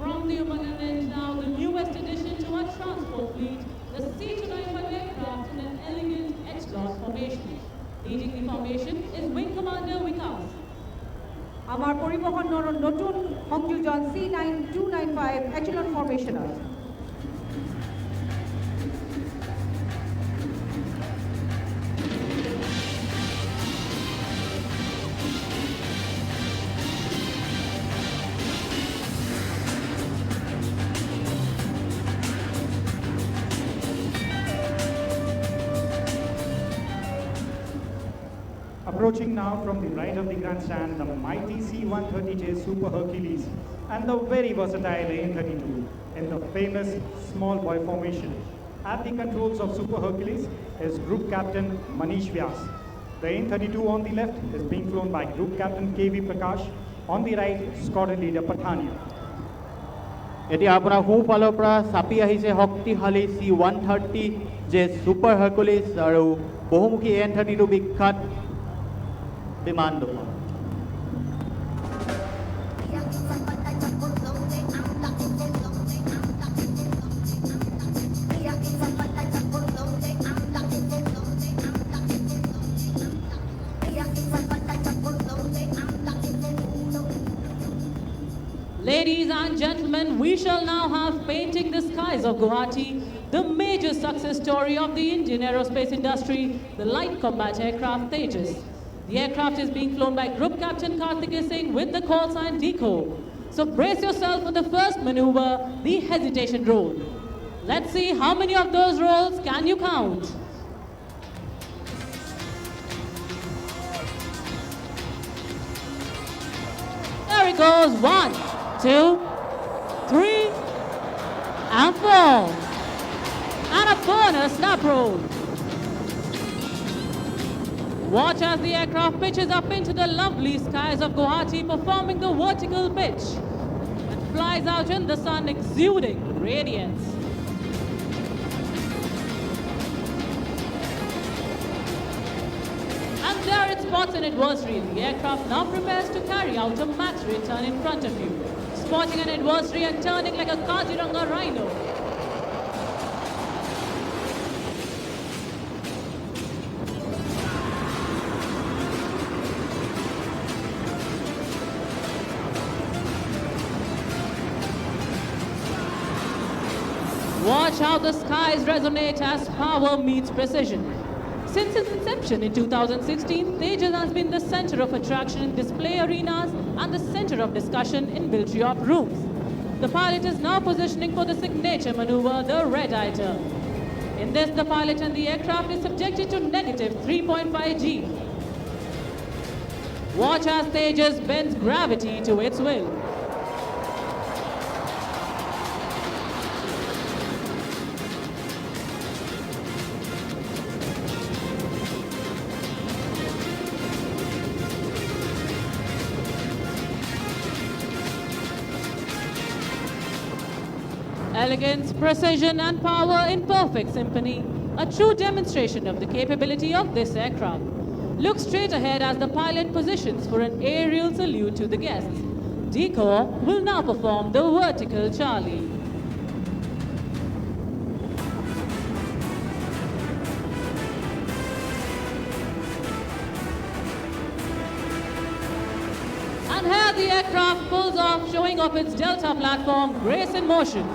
From the Umanand now, the newest addition to our transport fleet, the C-295 aircraft in an elegant H-class formation. Leading the formation is Wing Commander Vikas. আমাৰ পৰিবহণৰ নতুন সংযোজন C9295 এচেলন ফৰ্মেশ্যনত। Approaching now from the right of the grandstand, the mighty C-130J Super Hercules and the very versatile AN-32 in the famous small boy formation. At the controls of Super Hercules is Group Captain Manish Vyas. The AN-32 on the left is being flown by Group Captain KV Prakash. On the right, Squadron Leader Pathania. এতিয়া আপোনাৰ সোঁফালৰ পৰা চাপি আহিছে শক্তিশালী C-130J super হাৰ্কুলিছ আৰু বহুমুখী AN-32 বিখ্যাত বিমান দুখন। Ladies and gentlemen, we shall now have painting the skies of Guwahati the major success story of the Indian aerospace industry, the light combat aircraft Tejas. The aircraft is being flown by Group Captain Karthik Singh with the call sign DECO. So brace yourself for the first maneuver, the hesitation roll. Let's see how many of those rolls can you count. There it goes, 1, 2, 3, and 4. And a bonus snap roll. Watch as the aircraft pitches up into the lovely skies of Guwahati, performing the vertical pitch, and flies out in the sun, exuding radiance. And there it spots an adversary. The aircraft now prepares to carry out a match return in front of you, spotting an adversary and turning like a Kaziranga rhino. Watch how the skies resonate as power meets precision. Since its inception in 2016, Tejas has been the center of attraction in display arenas and the center of discussion in military op rooms. The pilot is now positioning for the signature maneuver, the red-eye turn. In this, the pilot and the aircraft is subjected to negative 3.5 G. Watch as Tejas bends gravity to its will. Elegance, precision and power in perfect symphony, a true demonstration of the capability of this aircraft. Look straight ahead as the pilot positions for an aerial salute to the guests. DECO will now perform the vertical Charlie. And here the aircraft pulls off, showing off its Delta platform, grace in motion.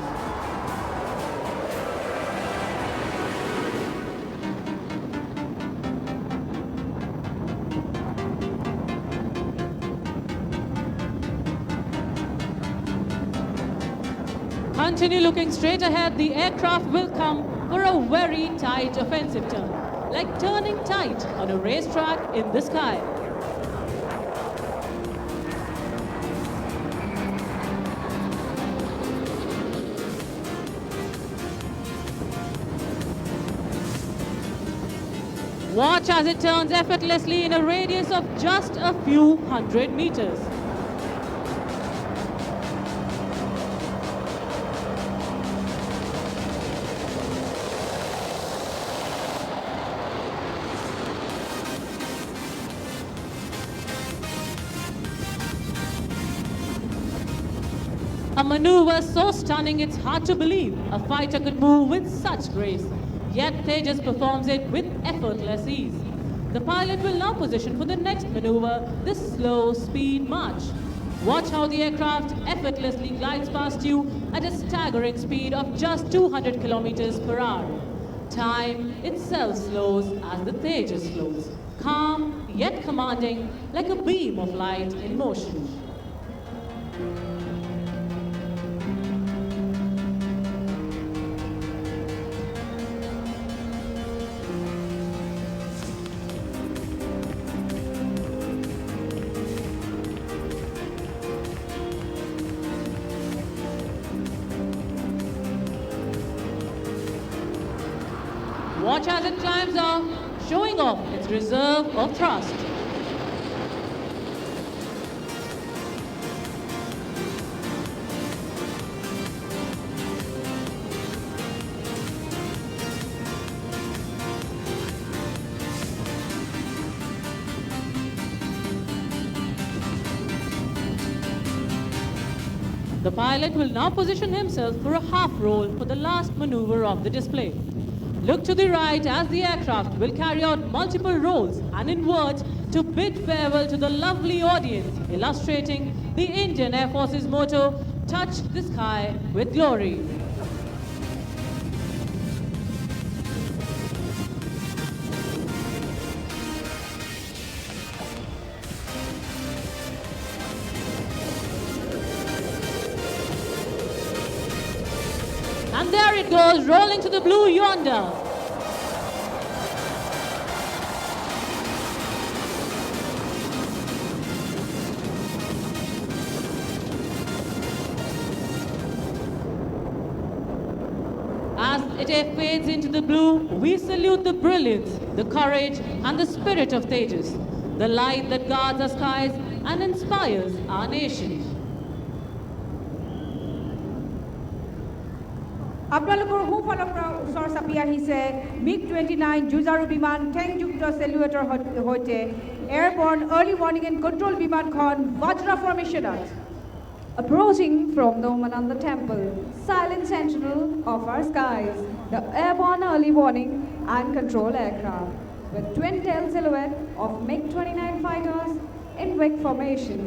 Continue looking straight ahead, the aircraft will come for a very tight offensive turn, like turning tight on a racetrack in the sky. Watch as it turns effortlessly in a radius of just a few hundred meters. A maneuver so stunning it's hard to believe a fighter could move with such grace. Yet Tejas performs it with effortless ease. The pilot will now position for the next maneuver, the slow speed march. Watch how the aircraft effortlessly glides past you at a staggering speed of just 200 kilometers per hour. Time itself slows as the Tejas flows, calm yet commanding like a beam of light in motion. Watch as it climbs off, showing off its reserve of thrust. The pilot will now position himself for a half roll for the last maneuver of the display. Look to the right as the aircraft will carry out multiple rolls and invert to bid farewell to the lovely audience, illustrating the Indian Air Force's motto, "Touch the sky with glory." it goes, rolling to the blue yonder. As it fades into the blue, we salute the brilliance, the courage, and the spirit of Tejas, the light that guards our skies and inspires our nation. আপোনালোকৰ সোঁফালৰ পৰা ওচৰ চাপি আহিছে MiG-29 যুঁজাৰু বিমান ঠেংযুক্ত চেলুৱেটৰ সৈতে এয়াৰবৰ্ন early warning and control বিমানখন bajra ফৰ্মেশ্যনত। Approaching from the Umananda temple, silent sentinel of our skies, the airborne early warning and control aircraft, with twin-tail silhouette of MiG-29 fighters in wing formation.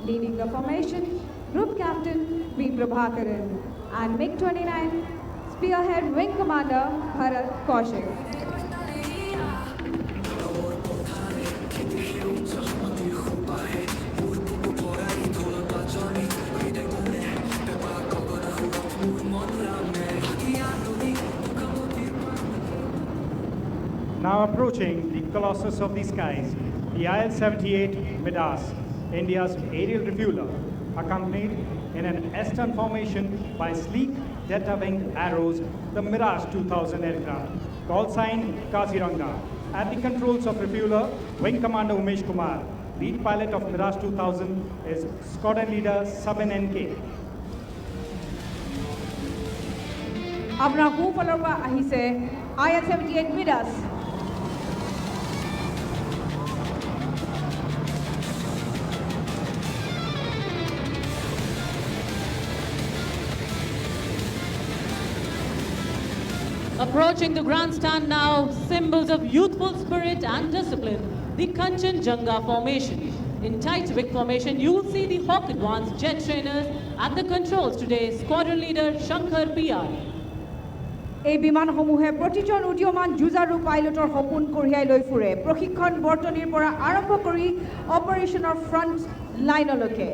Leading the formation, Group Captain V. Prabhakaran and MiG-29 Spearhead Wing Commander Bharat Kaushik. Now approaching the colossus of the skies, the IL-78 Midas, India's aerial refueler, accompanied in an S-turn formation by sleek delta-winged arrows, the Mirage 2000 aircraft, call sign Kaziranga. At the controls of refueler, Wing Commander Umesh Kumar. Lead pilot of Mirage 2000 is squadron leader Sabin NK. আপোনাৰ সোঁফালৰ পৰা আহিছে IL-78 Midas। Approaching the grandstand now, symbols of youthful spirit and discipline, the Kanchenjunga formation. In tight wing formation, you will see the Hawk Advanced jet trainers at the controls today, squadron leader Shankar PR. এই বিমানসমূহে প্ৰতিজন উদীয়মান যুঁজাৰু পাইলটৰ সপোন কঢ়িয়াই লৈ ফুৰে প্ৰশিক্ষণ বৰ্তনীৰ পৰা আৰম্ভ কৰি অপাৰেশ্যনৰ front লাইনলৈকে।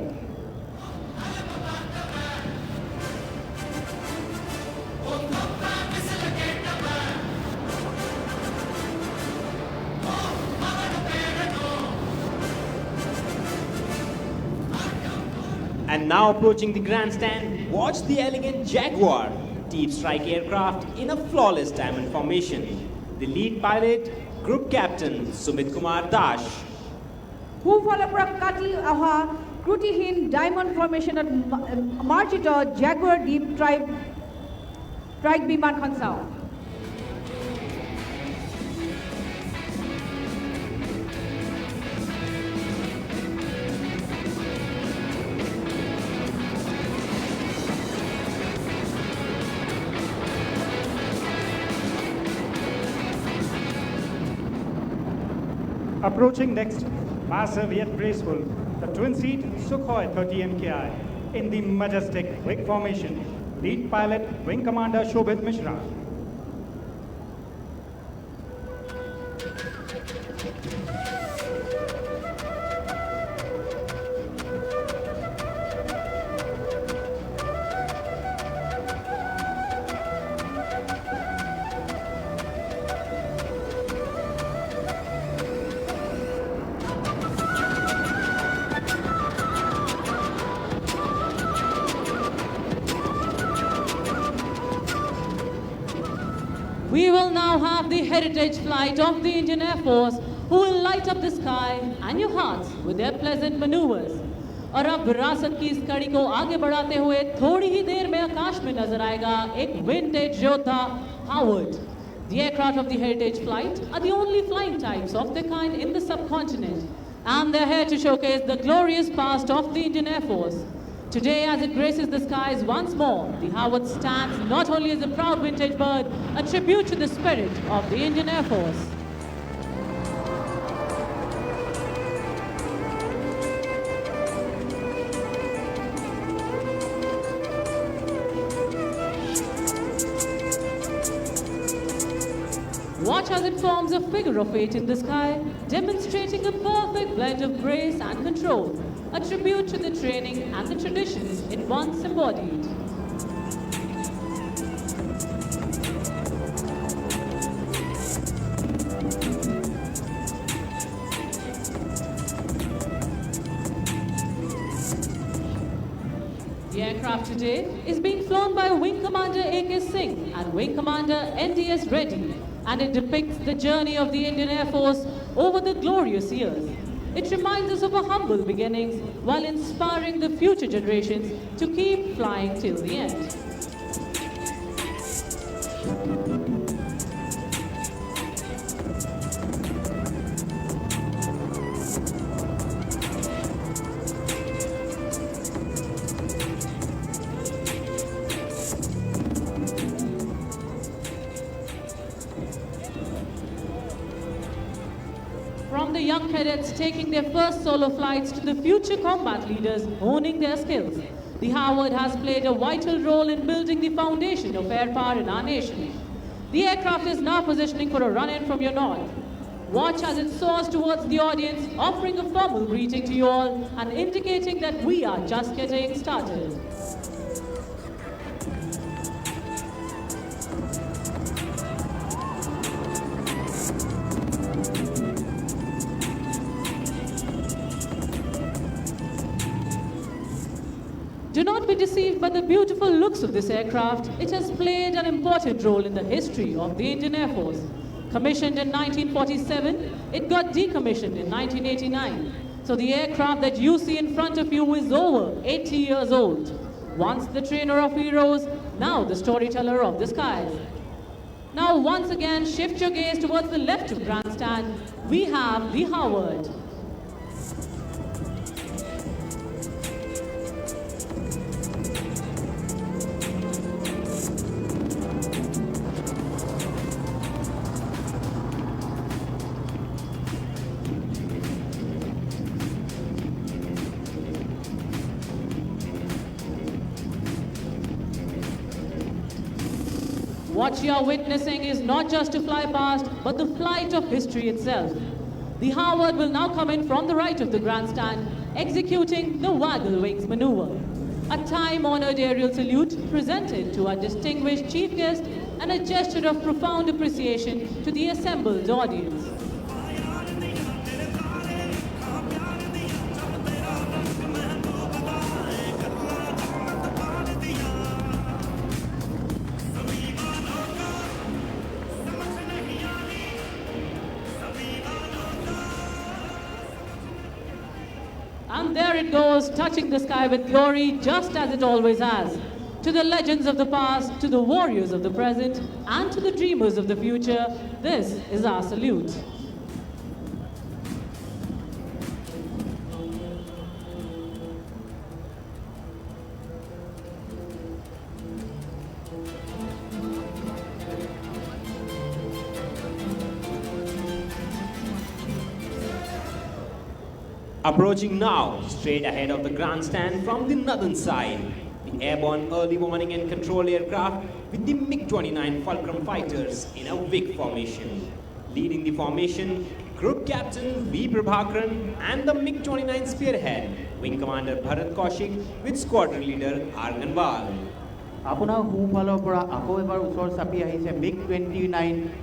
And now approaching the grandstand, watch the elegant Jaguar, deep strike aircraft in a flawless diamond formation. The lead pilot, Group Captain Sumit Kumar Dash. সোঁফালৰ পৰা কাটি অহা ত্ৰুটিহীন ডায়মণ্ড ফৰ্মেশ্যনত মাৰ্জিত জাগুৱাৰ ডিপ ট্ৰাইক বিমানখন চাওঁ। Approaching next, massive yet graceful, the twin-seat Sukhoi 30 MKI in the majestic wing formation. Lead pilot, Wing Commander Shobhit Mishra. We will now have the heritage flight of the Indian Air Force, who will light up the sky and your hearts with their pleasant maneuvers. और अब विरासत की इस कड़ी को आगे बढ़ाते हुए थोड़ी ही देर में आकाश में नजर आएगा एक विंटेज योद्धा Howard. The aircraft of the heritage flight are the only flying types of their kind in the subcontinent, and they're here to showcase the glorious past of the Indian Air Force. Today, as it graces the skies once more, the Howard stands not only as a proud vintage bird, a tribute to the spirit of the Indian Air Force. Watch as it forms a figure of eight in the sky, demonstrating a perfect blend of grace and control, a tribute to the training and the traditions it once embodied. today is being flown by Wing Commander A.K. Singh and Wing Commander N.D.S. Reddy, and it depicts the journey of the Indian Air Force over the glorious years. It reminds us of our humble beginnings while inspiring the future generations to keep flying till the end. From the young cadets taking their first solo flights to the future combat leaders honing their skills, the Howard has played a vital role in building the foundation of air power in our nation. The aircraft is now positioning for a run-in from your north. Watch as it soars towards the audience, offering a formal greeting to you all and indicating that we are just getting started. Do not be deceived by the beautiful looks of this aircraft. It has played an important role in the history of the Indian Air Force. Commissioned in 1947, it got decommissioned in 1989. So the aircraft that you see in front of you is over 80 years old. Once the trainer of heroes, now the storyteller of the skies. Now once again, shift your gaze towards the left of grandstand. We have the Howard. What you are witnessing is not just a fly past, but the flight of history itself. The Howard will now come in from the right of the grandstand, executing the waggle wings maneuver. A time-honored aerial salute presented to our distinguished chief guest and a gesture of profound appreciation to the assembled audience. And there it goes, touching the sky with glory, just as it always has. To the legends of the past, to the warriors of the present, and to the dreamers of the future, this is our salute. Approaching now, straight ahead of the grandstand from the northern side, the airborne early warning and control aircraft with the MiG-29 Fulcrum fighters in a WIG formation. Leading the formation, Group Captain V. Prabhakaran and the MiG-29 spearhead, Wing Commander Bharat Kaushik with Squadron Leader R. Ganwal. আপোনাৰ সোঁফালৰ পৰা আকৌ এবাৰ ওচৰ চাপি আহিছে MiG-29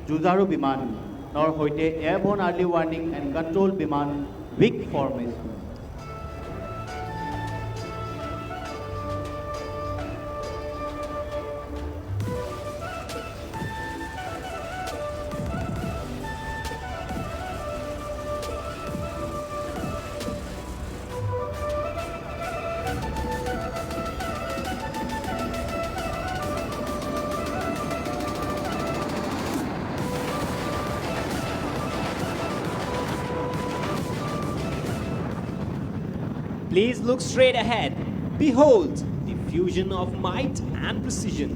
যুঁজাৰু বিমানৰ সৈতে এয়াৰবৰ্ন আৰ্লি ৱাৰ্নিং এণ্ড কণ্ট্ৰল বিমান WIG formation. Please look straight ahead. Behold the fusion of might and precision.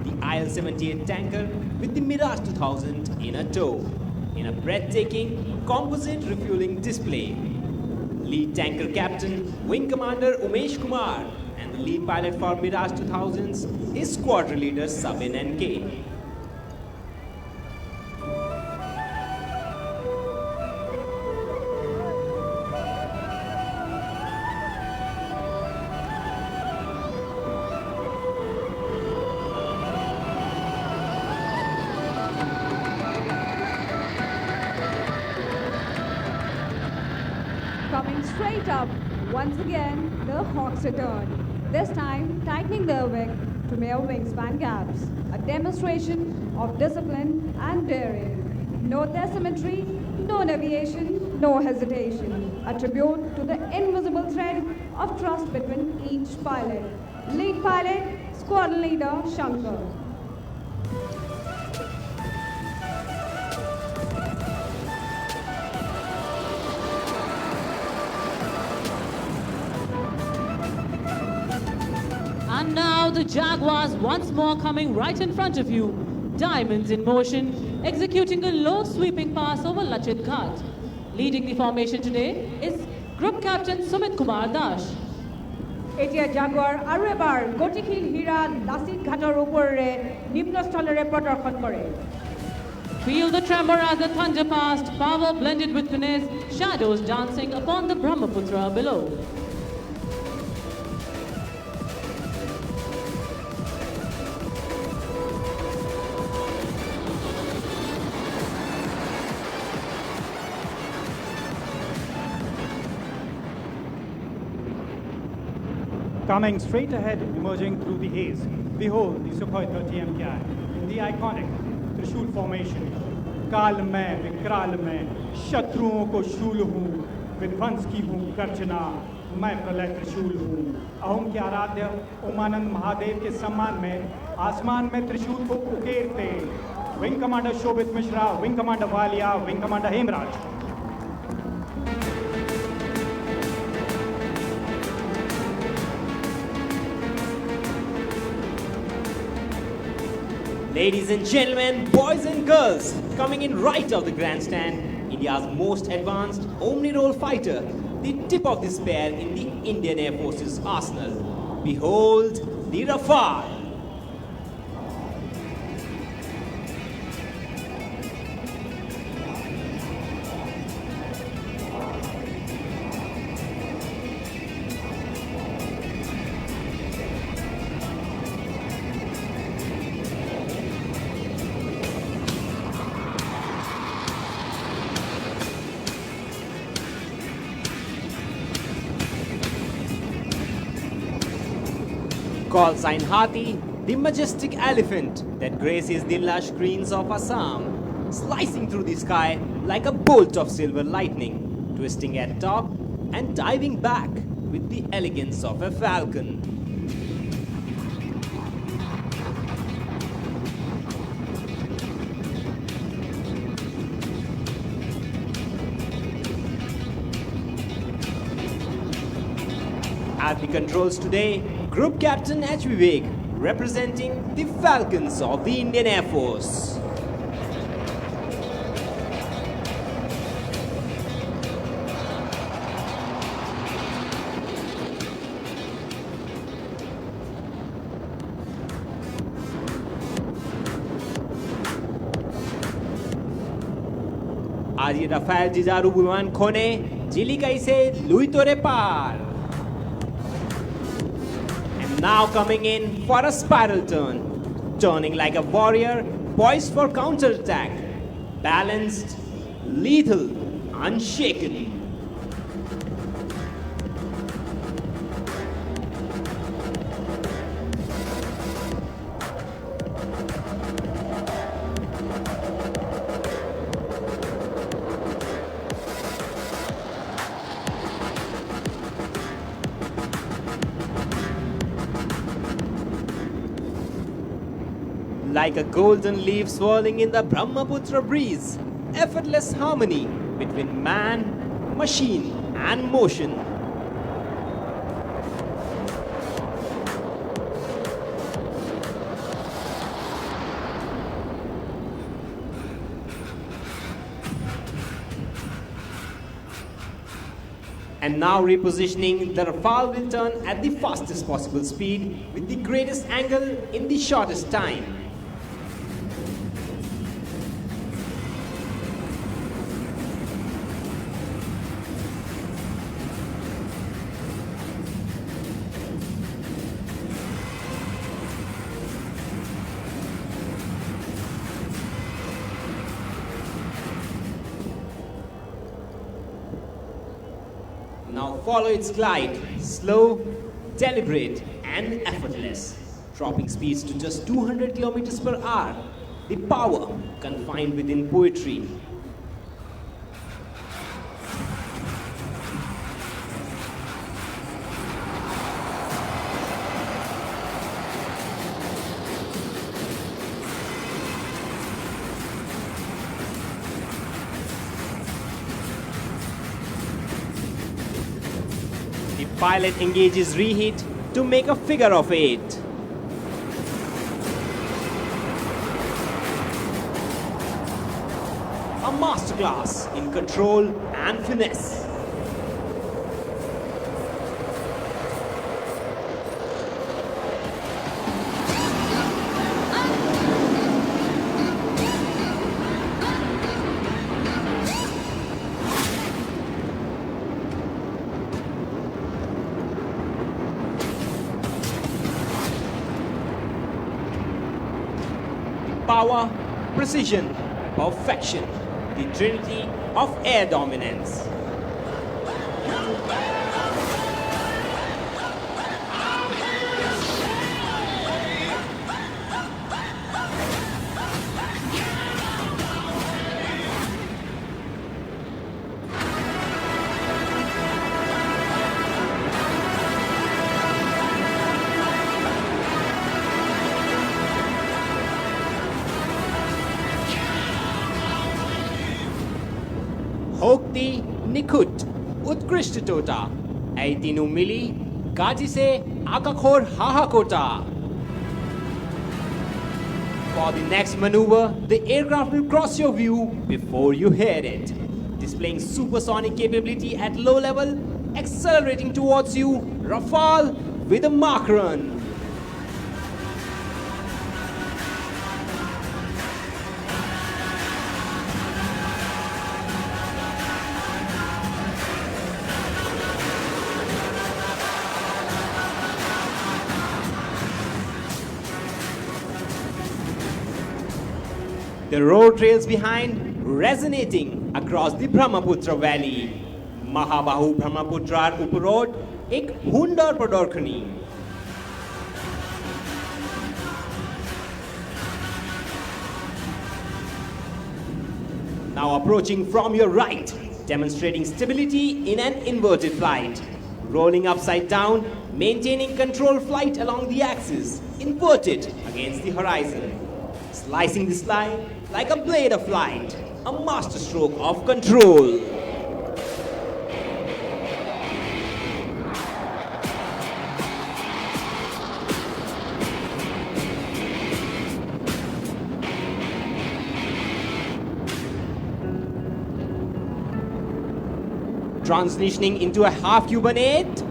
The IL-78 tanker with the Mirage 2000 in a tow, in a breathtaking composite refueling display. Lead tanker captain, Wing Commander Umesh Kumar, and the lead pilot for Mirage 2000s is Squadron Leader Sabin N.K. Coming straight up, once again, the Hawks return. this time tightening their wing to mere wingspan gaps, a demonstration of discipline and daring. No asymmetry, no deviation, no hesitation. A tribute to the invisible thread of trust between each pilot. Lead pilot, squadron leader Shankar. And now the Jaguars once more coming right in front of you. Diamonds in motion, executing a low sweeping pass over Lachit Ghat. Leading the formation today is Group Captain Sumit Kumar Dash. এতিয়া Jaguar আৰু এবাৰ গতিশীল হীৰা লাচিত ঘাটৰ ওপৰেৰে নিম্নস্থলেৰে প্ৰদৰ্শন কৰে। Feel the tremor as the thunder passed, power blended with finesse, shadows dancing upon the Brahmaputra below. Coming straight ahead, emerging through the haze, behold the Sukhoi 30 MKI in the iconic Trishul formation. काल में विकराल में शत्रुओं को शूल हूँ, विध्वंस की हूँ गर्जना, मैं प्रलय त्रिशूल हूँ। अहोम के आराध्य उमानंद महादेव के सम्मान में आसमान में त्रिशूल को उकेरते wing commander Shobhit Mishra, wing commander Walia, wing commander Hemraj. Ladies and gentlemen, boys and girls, coming in right of the grandstand, India's most advanced omni-role fighter, the tip of the spear in the Indian Air Force's arsenal. Behold, the Rafale. Call sign Hathi, the majestic elephant that graces the lush greens of Assam, slicing through the sky like a bolt of silver lightning, twisting at top and diving back with the elegance of a falcon. At the controls today, Group Captain H. Vivek, representing the Falcons of the Indian Air Force. आज ये Rafale जिजारू विमान खोने जिली कैसे Louis तोरे पार. Now coming in for a spiral turn, turning like a warrior, poised for counterattack, balanced, lethal, unshaken. Like a golden leaf swirling in the Brahmaputra breeze, effortless harmony between man, machine and motion. And now repositioning, the Rafale will turn at the fastest possible speed with the greatest angle in the shortest time. Now follow its glide, slow, deliberate and effortless, dropping speeds to just 200 kilometers per hour. The power confined within poetry. The pilot engages reheat to make a figure of eight. A masterclass in control and finesse. Power, precision, perfection, the trinity of air dominance. होक्ति निखुट उत्कृष्ट टोटा ऐतिनु मिली गाजी से आकाखोर हाहाकोटा. For the next maneuver, the aircraft will cross your view before you hear it, displaying supersonic capability at low level, accelerating towards you, Rafale with a Mach run. The road trails behind, resonating across the Brahmaputra Valley. Mahabahu Brahmaputrar Uparod, ek hundar prodorkhani. Now approaching from your right, demonstrating stability in an inverted flight. Rolling upside down, maintaining control flight along the axis, inverted against the horizon. Slicing the sky like a blade of light, a masterstroke of control. Transitioning into a half Cubanate.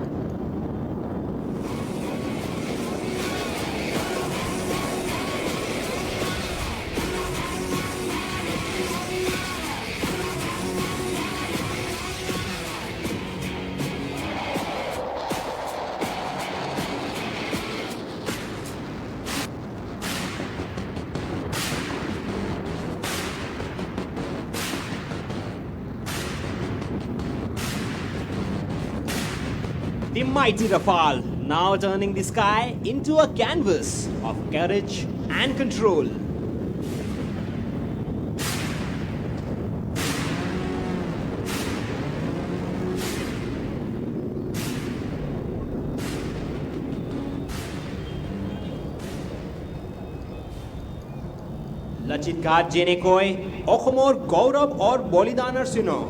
The mighty Rafale now turning the sky into a canvas of courage and control. Lachit Ghat jene koi Okhomor Gaurav or Bolidanar Sino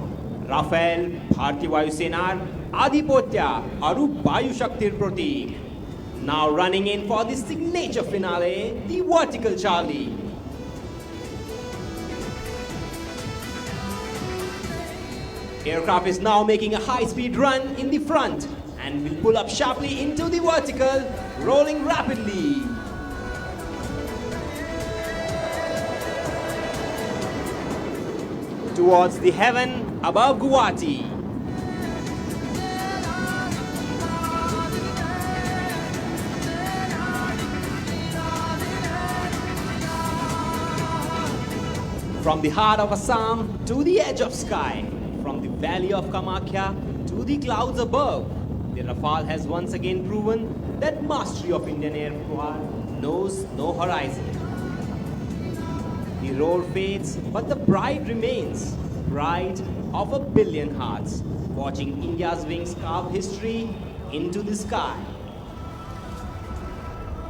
Rafael Bharti Vayu Senar Adipotya Aru Vayu Shaktir Pratik. Now running in for the signature finale, the vertical Charlie. Aircraft is now making a high-speed run in the front and will pull up sharply into the vertical, rolling rapidly. Towards the heaven above Guwahati. From the heart of Assam to the edge of sky, from the valley of Kamakhya to the clouds above, the Rafale has once again proven that mastery of Indian aircraft knows no horizon. The roar fades, but the pride remains. Pride of a billion hearts, watching India's wings carve history into the sky.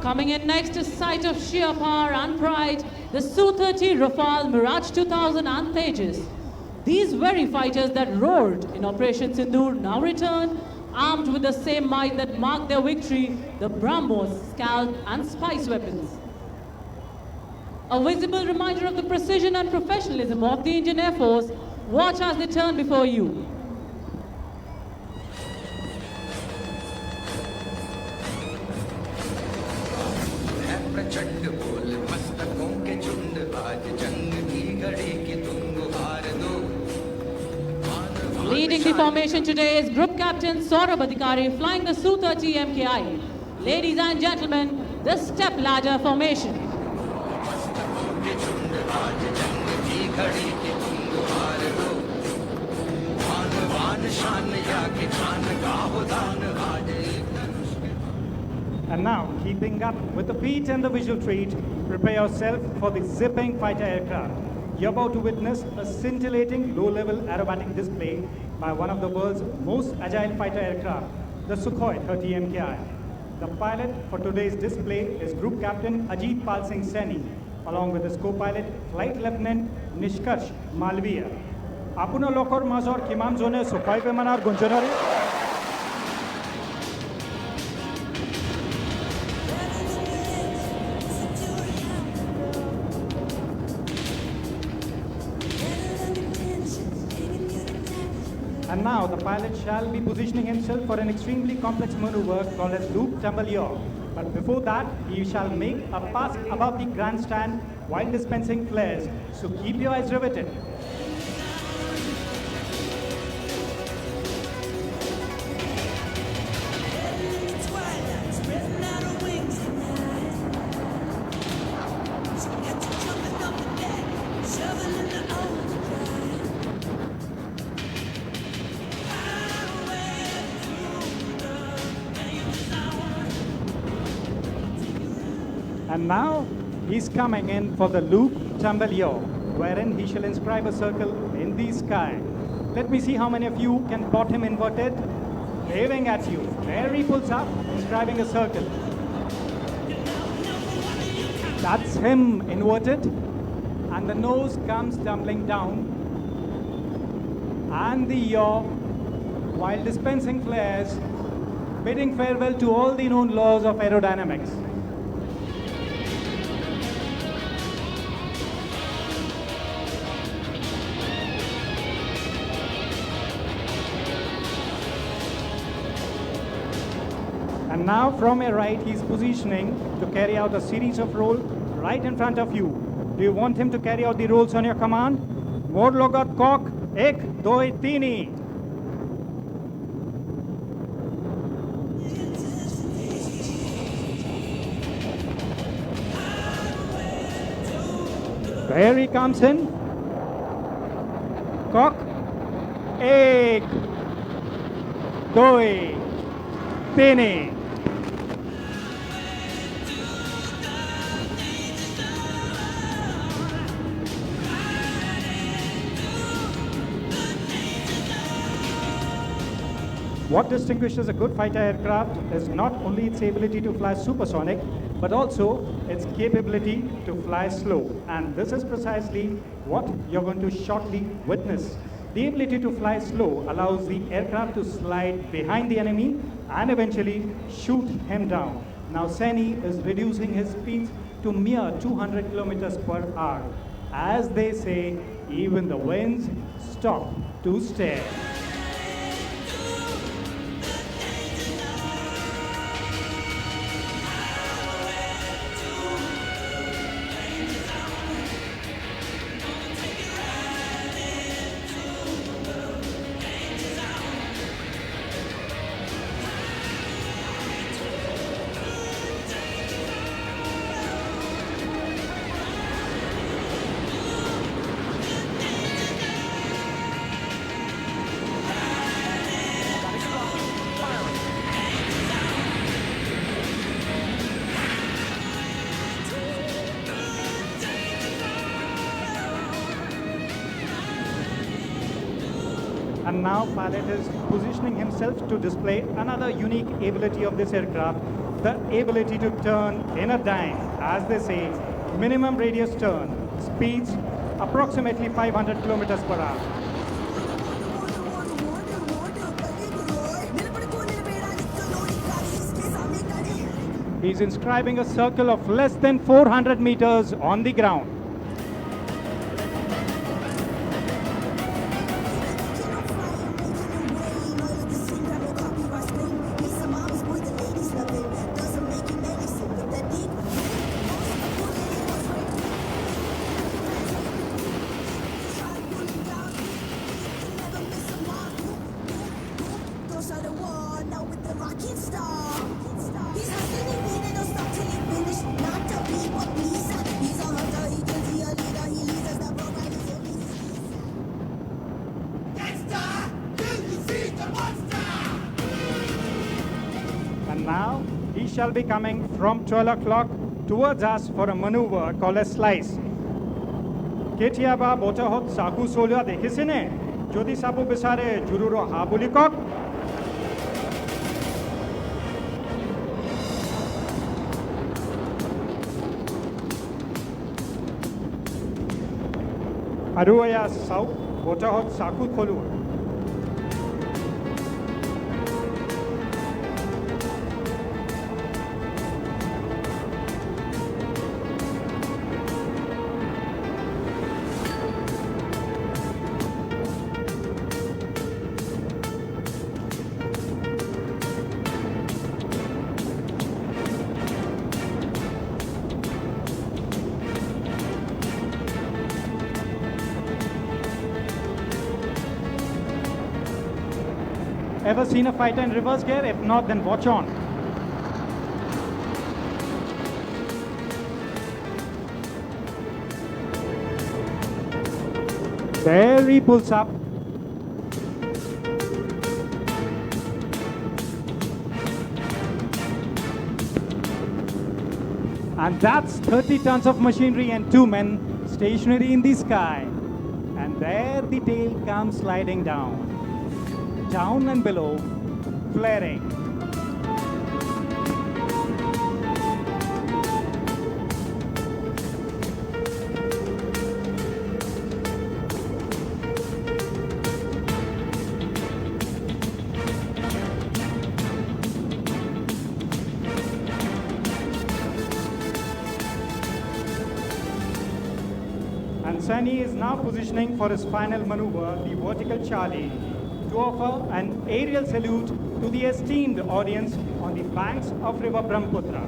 Coming in next is sight of sheer power and pride, the Su-30 Rafale Mirage 2000 and Tejas. These very fighters that roared in Operation Sindoor now return, armed with the same might that marked their victory, the BrahMos, Scalp and Spice weapons. A visible reminder of the precision and professionalism of the Indian Air Force. Watch as they turn before you. प्रचंड बोल मस्तकों के झुंड आज जंग की घड़ी की तुम गुहार दो Leading the formation today is Group Captain Saurabh Adhikari flying the Su-30 MKI. Ladies and gentlemen, the step ladder formation. मस्तकों के झुंड आज जंग की घड़ी की तुम गुहार दो मान वान शान या कि जान का हो दान आज And now, keeping up with the beat and the visual treat, prepare yourself for the zipping fighter aircraft. You're about to witness a scintillating low-level aerobatic display by one of the world's most agile fighter aircraft, the Sukhoi 30 MKI. The pilot for today's display is Group Captain Ajit Pal Singh Saini, along with his co-pilot, Flight Lieutenant Nishkarsh Malviya. Apuna lokor mazor kimam zone Sukhoi pemanar gunjonare. And now the pilot shall be positioning himself for an extremely complex maneuver called as loop tumble yaw. But before that, he shall make a pass above the grandstand while dispensing flares. So keep your eyes riveted. And now he's coming in for the loop tumble yaw, wherein he shall inscribe a circle in the sky. Let me see how many of you can spot him inverted, waving at you. There he pulls up, inscribing a circle. That's him inverted, and the nose comes tumbling down, and the yaw, while dispensing flares, bidding farewell to all the known laws of aerodynamics. And now from your right, he's positioning to carry out a series of rolls right in front of you. Do you want him to carry out the rolls on your command? More logot cock, ek, doi, tini. There he comes in. Cock, ek, doi, tini. What distinguishes a good fighter aircraft is not only its ability to fly supersonic, but also its capability to fly slow. And this is precisely what you're going to shortly witness. The ability to fly slow allows the aircraft to slide behind the enemy and eventually shoot him down. Now Saini is reducing his speeds to mere 200 kilometers per hour. As they say, even the winds stop to stare. And now pilot is positioning himself to display another unique ability of this aircraft, the ability to turn in a dime, as they say, minimum radius turn, speeds approximately 500 kilometers per hour. He's inscribing a circle of less than 400 meters on the ground. And now he shall be coming from 12 o'clock towards us for a maneuver called a slice. Ketiaba botahot saku solya dekhisine jodi sabu besare jururo habulikok. Aruaya sau botahot saku kholu. Ever seen a fighter in reverse gear? If not, then watch on. There he pulls up. And that's 30 tons of machinery and 2 men stationary in the sky. And there the tail comes sliding down. Down and below, flaring. And Sunny is now positioning for his final maneuver, the vertical Charlie, to offer an aerial salute to the esteemed audience on the banks of River Brahmaputra.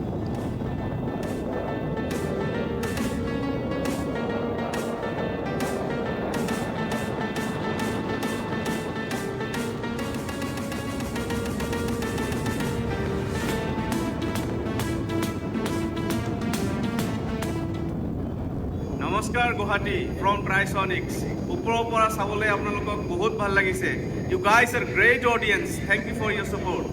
নমস্কাৰ Guwahati from Trisonics ওপৰৰ পৰা চাবলৈ আপোনালোকক বহুত ভাল লাগিছে you guys are great audience thank you for your support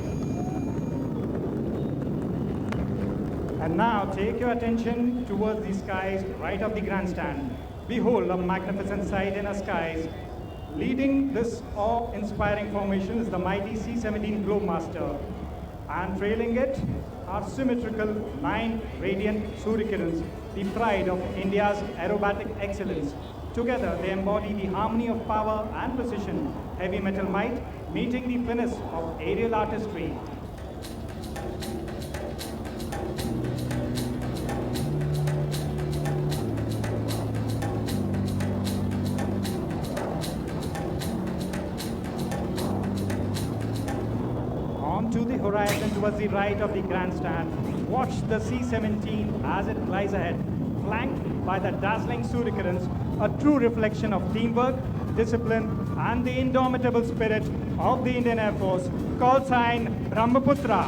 And now take your attention towards the skies right of the grandstand. Behold a magnificent sight in our skies. Leading this awe-inspiring formation is the mighty C-17 Globemaster, and trailing it are symmetrical 9 radiant Surikirans, the pride of India's aerobatic excellence. Together, they embody the harmony of power and precision, heavy metal might, meeting the finesse of aerial artistry. On to the horizon towards the right of the grandstand, watch the C-17 as it glides ahead, flanked by the dazzling Surikirans, a true reflection of teamwork, discipline, and the indomitable spirit of the Indian Air Force, call sign Brahmaputra.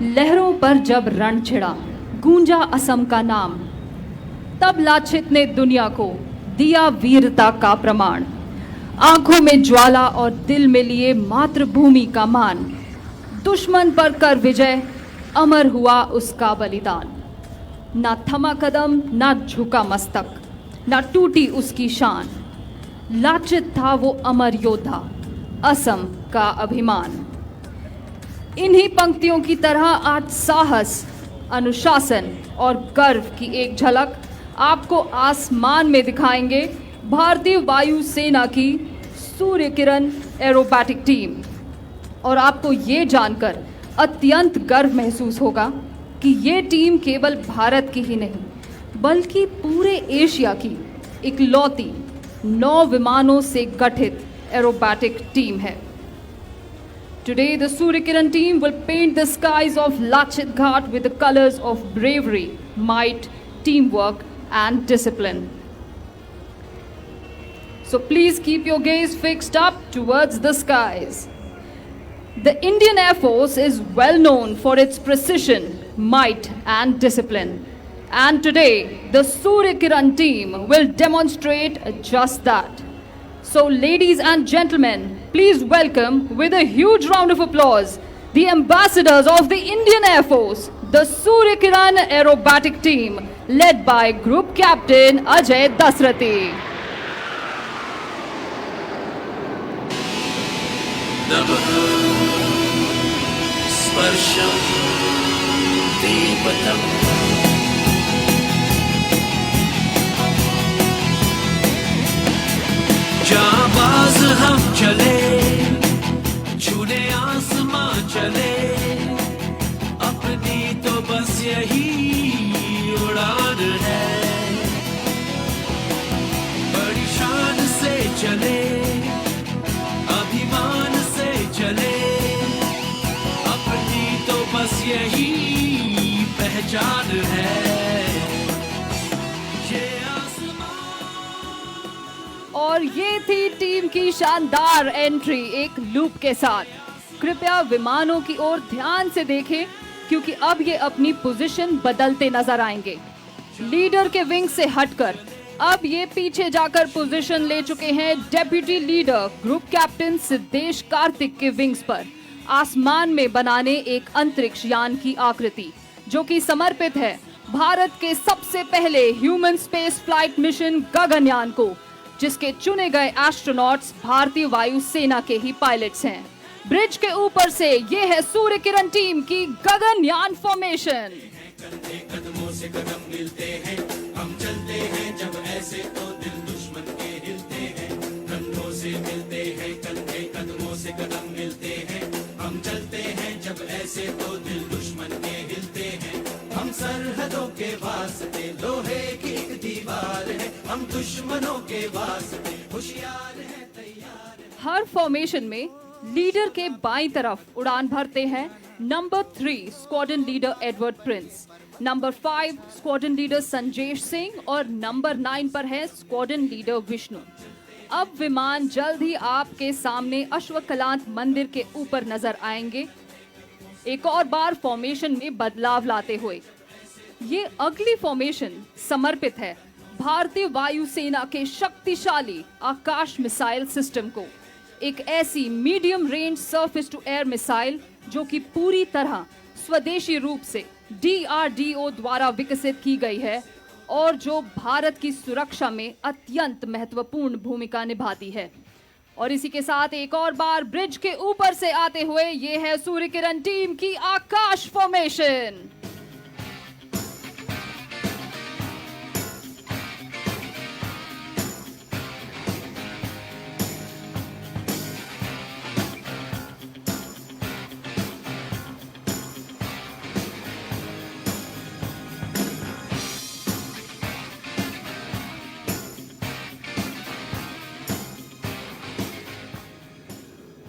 लहरों पर जब रण छिड़ा, गूंजा असम का नाम, तब लाछित ने दुनिया को दिया वीरता का प्रमाण। आंखों में ज्वाला और दिल में लिए मातृभूमि का मान, दुश्मन पर कर विजय, अमर हुआ उसका बलिदान। ना थमा कदम, ना झुका मस्तक, ना टूटी उसकी शान। लाचित था वो अमर योद्धा, असम का अभिमान। इन्हीं पंक्तियों की तरह आज साहस, अनुशासन और गर्व की एक झलक आपको आसमान में दिखाएंगे भारतीय वायु सेना की सूर्य किरण एरोबैटिक टीम। और आपको ये जानकर अत्यंत गर्व महसूस होगा कि ये टीम केवल भारत की ही नहीं बल्कि पूरे एशिया की इकलौती 9 विमानों से गठित एरोबैटिक टीम है। Today, the Surya Kiran team will paint the skies of Lachit Ghat with the colors of bravery, might, teamwork, and discipline. So please keep your gaze fixed up towards the skies. The Indian Air Force is well known for its precision, might, and discipline. And today, the Surya Kiran team will demonstrate just that. So, ladies and gentlemen, please welcome with a huge round of applause the ambassadors of the Indian Air Force, the Surya Kiran Aerobatic Team, led by Group Captain Ajay Dasrati. स्पर्शं दीपतम् जाबाज हम चले, छूने आसमां चले, अपनी तो बस यही उड़ान है। बड़ी शान से चले, अभिमान से चले, अपनी तो बस यही पहचान है। और ये थी टीम की शानदार एंट्री एक लूप के साथ। कृपया विमानों की ओर ध्यान से देखें क्योंकि अब ये अपनी पोजीशन बदलते नजर आएंगे। लीडर के विंग से हटकर अब ये पीछे जाकर पोजीशन ले चुके हैं deputy leader group captain Siddhesh Kartik के विंग्स पर, आसमान में बनाने एक अंतरिक्ष यान की आकृति जो कि समर्पित है भारत के सबसे पहले human space flight mission Gaganyaan को, जिसके चुने गए एस्ट्रोनॉट्स भारतीय वायु सेना के ही पायलट्स हैं। ब्रिज के ऊपर से ये है सूर्य किरण टीम की गगनयान फॉर्मेशन। कदमों से कदम मिलते हैं, हम चलते हैं जब ऐसे तो दिल दुश्मन के हिलते हैं। कंधों से मिलते हैं कंधे, कदमों से कदम मिलते हैं, हम चलते हैं जब ऐसे तो दिल दुश्मन के हिलते हैं। हम सरहदों के वास्ते लोहे की एक दीवार है, हम दुश्मनों के वास्ते होशियार हैं, तैयार हैं। हर फॉर्मेशन में लीडर के बाईं तरफ उड़ान भरते हैं number 3 squadron leader Edward Prince, number 5 squadron leader Sanjesh Singh और नंबर 9 पर है स्क्वाड्रन लीडर विष्णु। अब विमान जल्द ही आपके सामने अश्वकलांत मंदिर के ऊपर नजर आएंगे, एक और बार फॉर्मेशन में बदलाव लाते हुए। ये अगली फॉर्मेशन समर्पित है भारतीय वायु सेना के शक्तिशाली आकाश मिसाइल सिस्टम को, एक ऐसी medium range surface to air missile जो कि पूरी तरह स्वदेशी रूप से DRDO द्वारा विकसित की गई है और जो भारत की सुरक्षा में अत्यंत महत्वपूर्ण भूमिका निभाती है। और इसी के साथ एक और बार ब्रिज के ऊपर से आते हुए ये है सूर्य किरण टीम की आकाश फॉर्मेशन।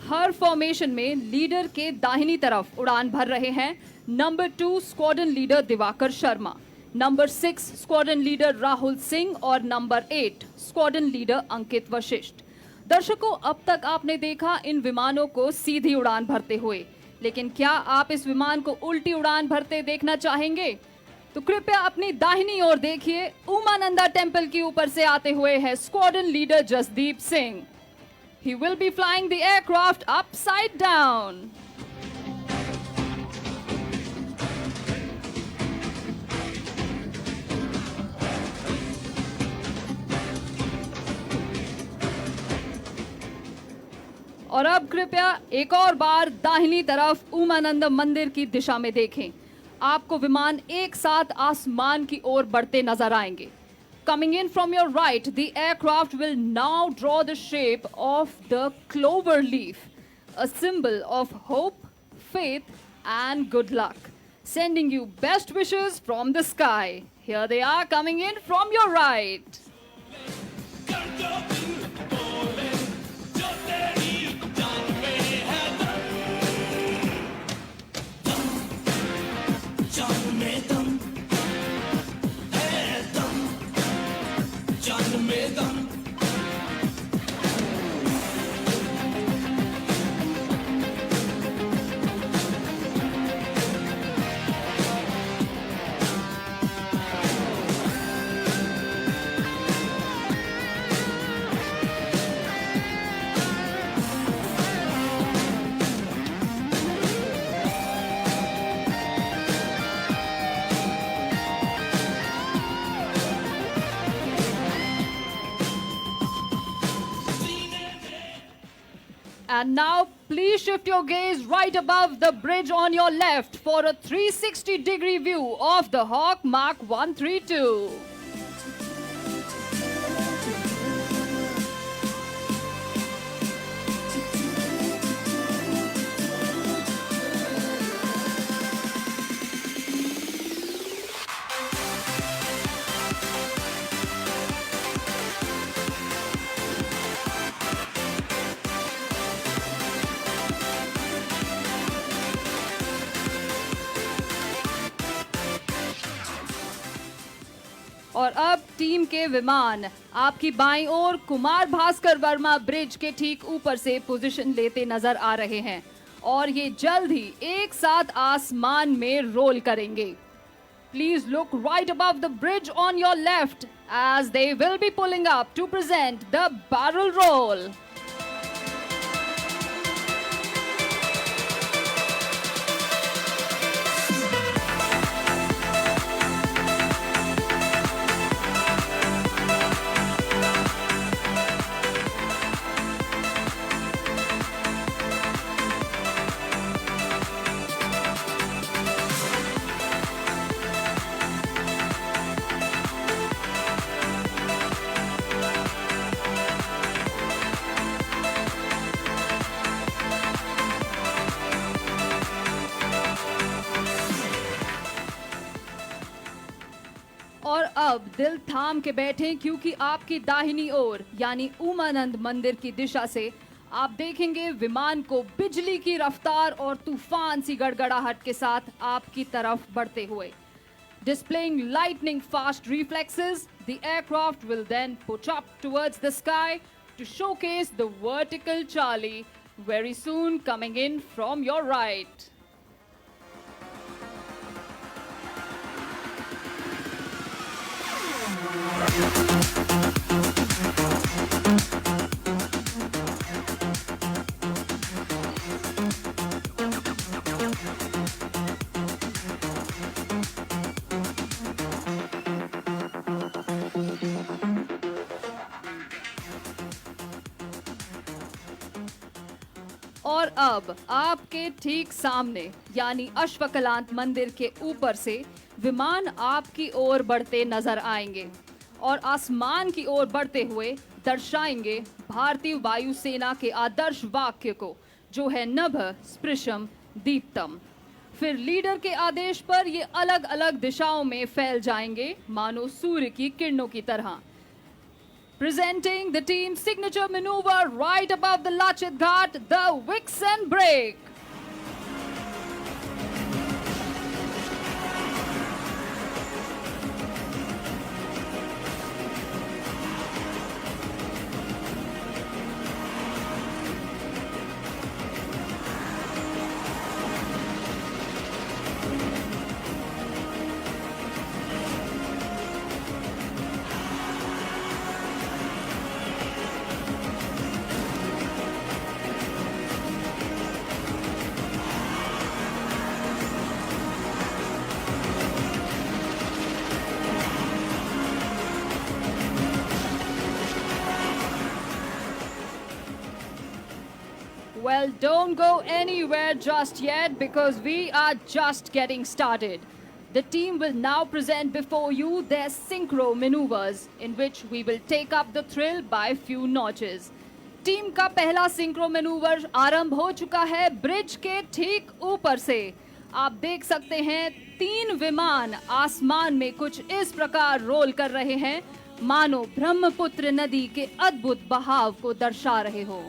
हर फॉर्मेशन में लीडर के दाहिनी तरफ उड़ान भर रहे हैं number 2 squadron leader Diwakar Sharma, number 6 squadron leader Rahul Singh और नंबर 8 स्क्वाड्रन लीडर अंकित वशिष्ठ। दर्शकों, अब तक आपने देखा इन विमानों को सीधी उड़ान भरते हुए, लेकिन क्या आप इस विमान को उल्टी उड़ान भरते देखना चाहेंगे? तो कृपया अपनी दाहिनी ओर देखिए। उमानंदा टेम्पल के ऊपर से आते हुए है squadron leader Jasdeep Singh. He will be flying the aircraft upside down. और अब कृपया एक और बार दाहिनी तरफ उमानंद मंदिर की दिशा में देखें। आपको विमान एक साथ आसमान की ओर बढ़ते नजर आएंगे। Coming in from your right, the aircraft will now draw the shape of the clover leaf, a symbol of hope, faith, and good luck. Sending you best wishes from the sky. Here they are coming in from your right. And now, please shift your gaze right above the bridge on your left for a 360-degree view of the Hawk Mark 132. और अब team के विमान आपकी बाईं ओर Kumar Bhaskar Verma bridge के ठीक ऊपर से पोजीशन लेते नजर आ रहे हैं और ये जल्द ही एक साथ आसमान में रोल करेंगे। Please look right above the bridge on your left as they will be pulling up to present the barrel roll. और अब दिल थाम के बैठें क्योंकि आपकी दाहिनी ओर यानी उमानंद मंदिर की दिशा से आप देखेंगे विमान को बिजली की रफ्तार और तूफान सी गड़गड़ाहट के साथ आपकी तरफ बढ़ते हुए। Displaying lightning fast reflexes, the aircraft will then push up towards the sky to showcase the vertical Charlie, very soon coming in from your right. और अब आपके ठीक सामने यानी अश्वकलांत मंदिर के ऊपर से विमान आपकी ओर बढ़ते नजर आएंगे और आसमान की ओर बढ़ते हुए दर्शाएंगे भारतीय वायुसेना के आदर्श वाक्य को, जो है नभ स्पृशम दीप्तम। फिर लीडर के आदेश पर ये अलग अलग दिशाओं में फैल जाएंगे मानो सूर्य की किरणों की तरह। Presenting the team's signature maneuver right above the Lachit Ghat, the Vixen Break. Well, don't go anywhere just yet because we are just getting started. The team will now present before you their synchro maneuvers, in which we will take up the thrill by few notches. Team का पहला synchro manoeuvre आरंभ हो चुका है bridge के ठीक ऊपर से। आप देख सकते हैं 3 विमान आसमान में कुछ इस प्रकार रोल कर रहे हैं मानो ब्रह्मपुत्र नदी के अद्भुत बहाव को दर्शा रहे हो।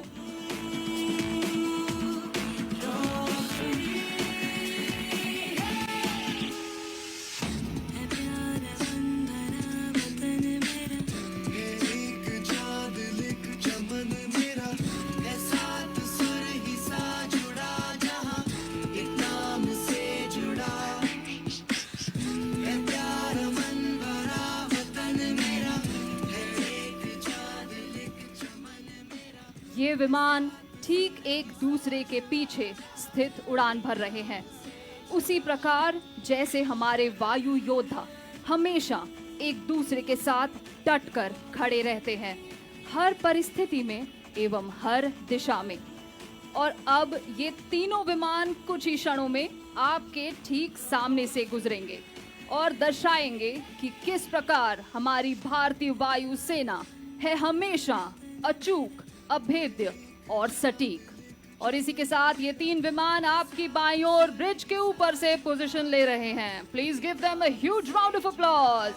ये विमान ठीक एक दूसरे के पीछे स्थित उड़ान भर रहे हैं, उसी प्रकार जैसे हमारे वायु योद्धा हमेशा एक दूसरे के साथ डट कर खड़े रहते हैं, हर परिस्थिति में एवं हर दिशा में। और अब ये तीनों विमान कुछ ही क्षणों में आपके ठीक सामने से गुजरेंगे और दर्शाएंगे कि किस प्रकार हमारी भारतीय वायु सेना है हमेशा अचूक, अभेद्य और सटीक। और इसी के साथ ये 3 विमान आपकी बाईं ओर ब्रिज के ऊपर से पोजीशन ले रहे हैं। Please give them a huge round of applause.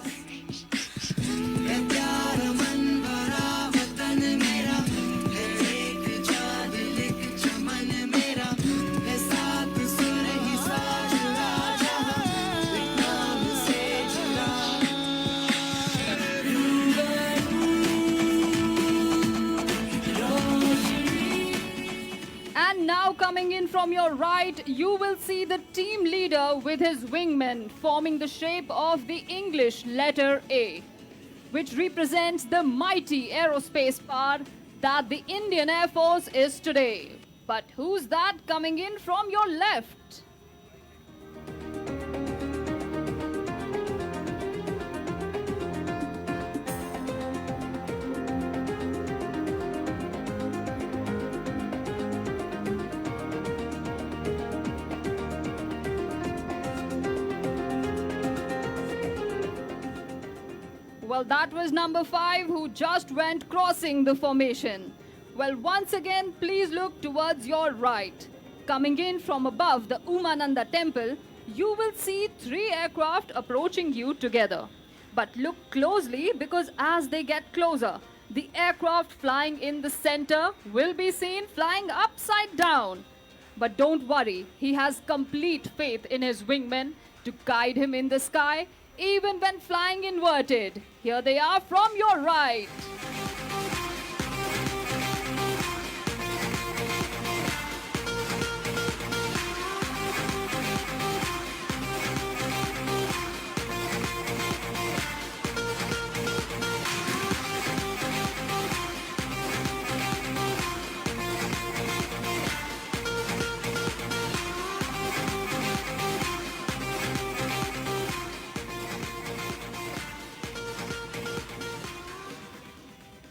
And now coming in from your right, you will see the team leader with his wingmen forming the shape of the English letter A, which represents the mighty aerospace power that the Indian Air Force is today. But who's that coming in from your left? Well, that was number 5 who just went crossing the formation. Well, once again, please look towards your right. Coming in from above the Umananda temple, you will see 3 aircraft approaching you together. But look closely because as they get closer, the aircraft flying in the center will be seen flying upside down. But don't worry, he has complete faith in his wingmen to guide him in the sky even when flying inverted. Here they are from your right.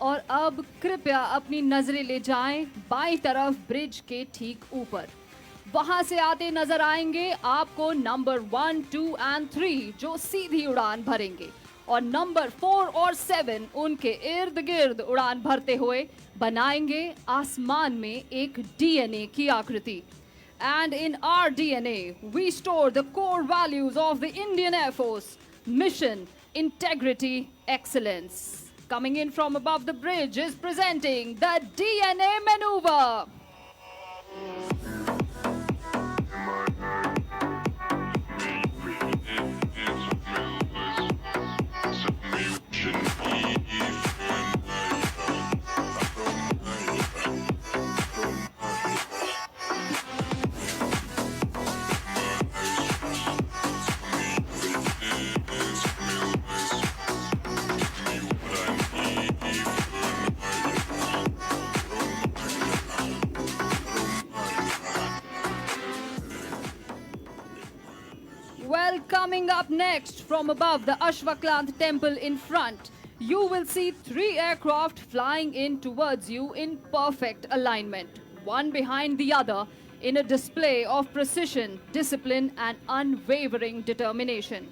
और अब कृपया अपनी नजरें ले जाएं बाईं तरफ bridge के ठीक ऊपर। वहां से आते नजर आएंगे आपको नंबर 1, 2 and 3 जो सीधी उड़ान भरेंगे और नंबर 4 और 7 उनके इर्द गिर्द उड़ान भरते हुए बनाएंगे आसमान में एक डीएनए की आकृति। And in our DNA, we store the core values of the Indian Air Force: mission, integrity, excellence. Coming in from above the bridge is presenting the DNA maneuver. Well, coming up next from above the Ashwaklant temple in front, you will see 3 aircraft flying in towards you in perfect alignment. one behind the other, in a display of precision, discipline, and unwavering determination.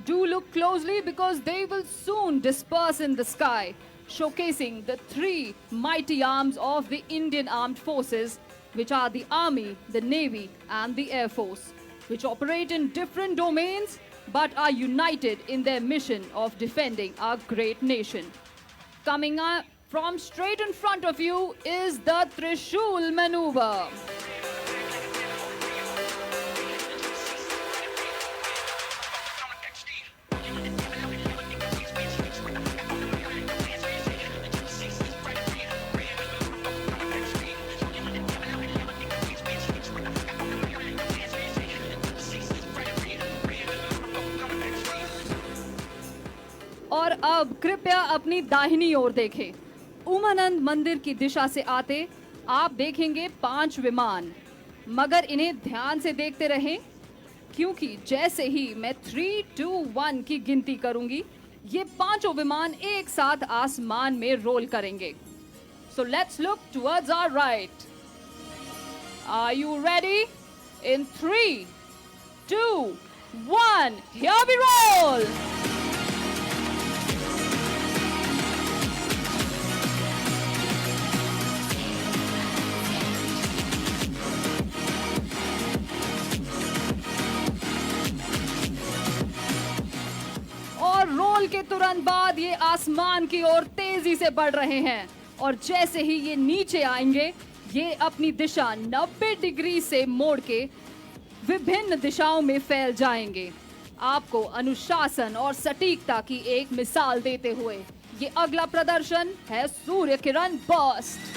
Do look closely because they will soon disperse in the sky, showcasing the three mighty arms of the Indian Armed Forces, which are the Army, the Navy, and the Air Force, which operate in different domains but are united in their mission of defending our great nation. Coming up from straight in front of you is the Trishul maneuver. और अब कृपया अपनी दाहिनी ओर देखें। उमानंद मंदिर की दिशा से आते आप देखेंगे 5 विमान, मगर इन्हें ध्यान से देखते रहें क्योंकि जैसे ही मैं 3, 2, 1 की गिनती करूंगी, ये पांचों विमान एक साथ आसमान में रोल करेंगे। So let's look towards our right. Are you ready? In 3, 2, 1, here we roll! और रोल के तुरंत बाद ये आसमान की ओर तेजी से बढ़ रहे हैं और जैसे ही ये नीचे आएंगे, ये अपनी दिशा 90 डिग्री से मोड़ के विभिन्न दिशाओं में फैल जाएंगे। आपको अनुशासन और सटीकता की एक मिसाल देते हुए ये अगला प्रदर्शन है Surya Kiran burst.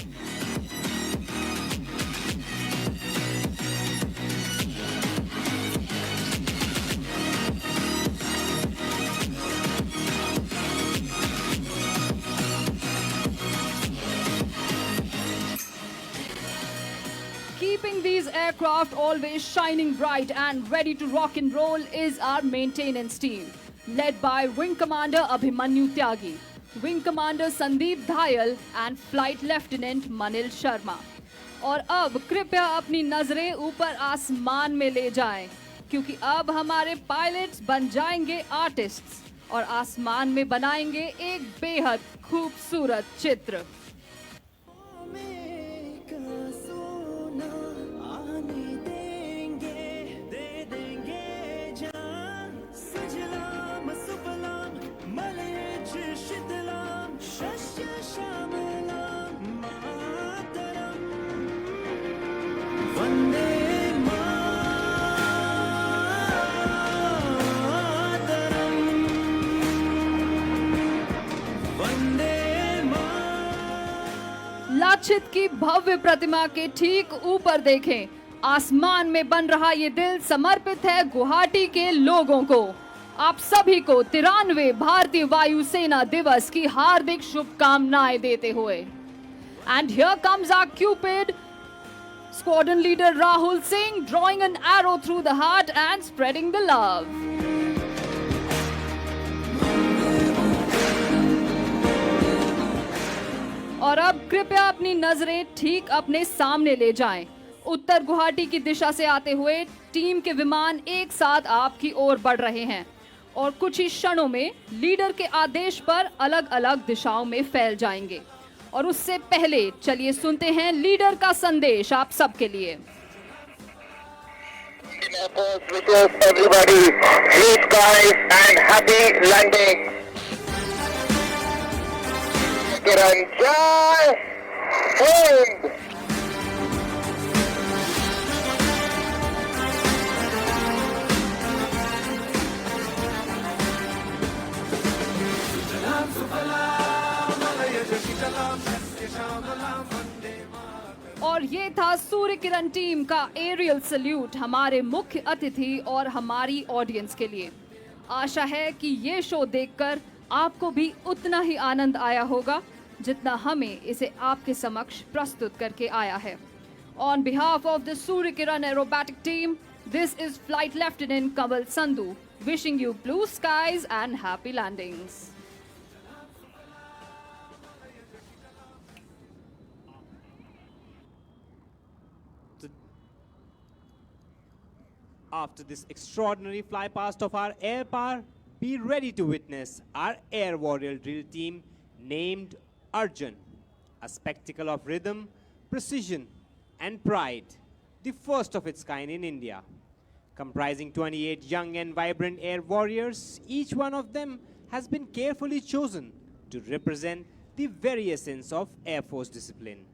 Keeping these aircraft always shining bright and ready to rock and roll is our maintenance team, led by Wing Commander Abhimanyu Tyagi, Wing Commander Sandeep Dhayal and Flight Lieutenant Manil Sharma. और अब कृपया अपनी नजरें ऊपर आसमान में ले जाएं, क्योंकि अब हमारे पायलट्स बन जाएंगे आर्टिस्ट्स और आसमान में बनाएंगे एक बेहद खूबसूरत चित्र। लाचित की भव्य प्रतिमा के ठीक ऊपर देखें, आसमान में बन रहा ये दिल समर्पित है गुवाहाटी के लोगों को। आप सभी को 93वें भारतीय वायुसेना दिवस की हार्दिक शुभकामनाएं देते हुए। And here comes our Cupid squadron leader Rahul Singh, drawing an arrow through the heart and spreading the love. और अब कृपया अपनी नजरें ठीक अपने सामने ले जाएं। उत्तर गुवाहाटी की दिशा से आते हुए टीम के विमान एक साथ आपकी ओर बढ़ रहे हैं और कुछ ही क्षणों में लीडर के आदेश पर अलग अलग दिशाओं में फैल जाएंगे। और उससे पहले चलिए सुनते हैं लीडर का संदेश आप सबके लिए। Everybody, sleep guys and happy landing. Kiran Jai Hind. और ये था सूर्य किरण टीम का एरियल सल्यूट हमारे मुख्य अतिथि और हमारी ऑडियंस के लिए। आशा है कि ये शो देखकर आपको भी उतना ही आनंद आया होगा जितना हमें इसे आपके समक्ष प्रस्तुत करके आया है। On behalf of the Surya Kiran aerobatic team, this is flight lieutenant Kanwal Sandhu wishing you blue skies and happy landings. After this extraordinary fly past of our air power, be ready to witness our air warrior drill team named Arjun, a spectacle of rhythm, precision, and pride, the first of its kind in India. Comprising 28 young and vibrant air warriors, each one of them has been carefully chosen to represent the very essence of Air Force discipline.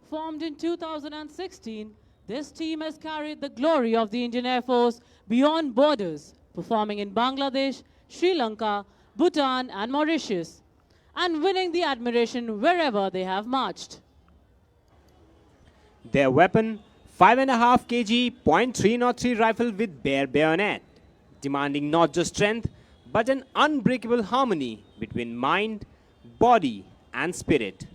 Formed in 2016, this team has carried the glory of the Indian Air Force beyond borders, performing in Bangladesh, Sri Lanka, Bhutan, and Mauritius, and winning the admiration wherever they have marched. Their weapon, 5.5 kg .303 rifle with bare bayonet, demanding not just strength, but an unbreakable harmony between mind, body, and spirit.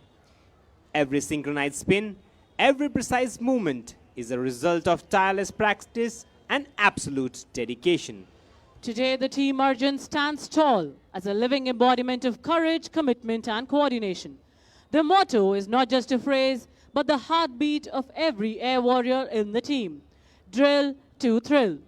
Every synchronized spin, every precise movement is a result of tireless practice and absolute dedication. Today, the Team Arjun stands tall as a living embodiment of courage, commitment, and coordination. The motto is not just a phrase, but the heartbeat of every air warrior in the team. Drill to thrill.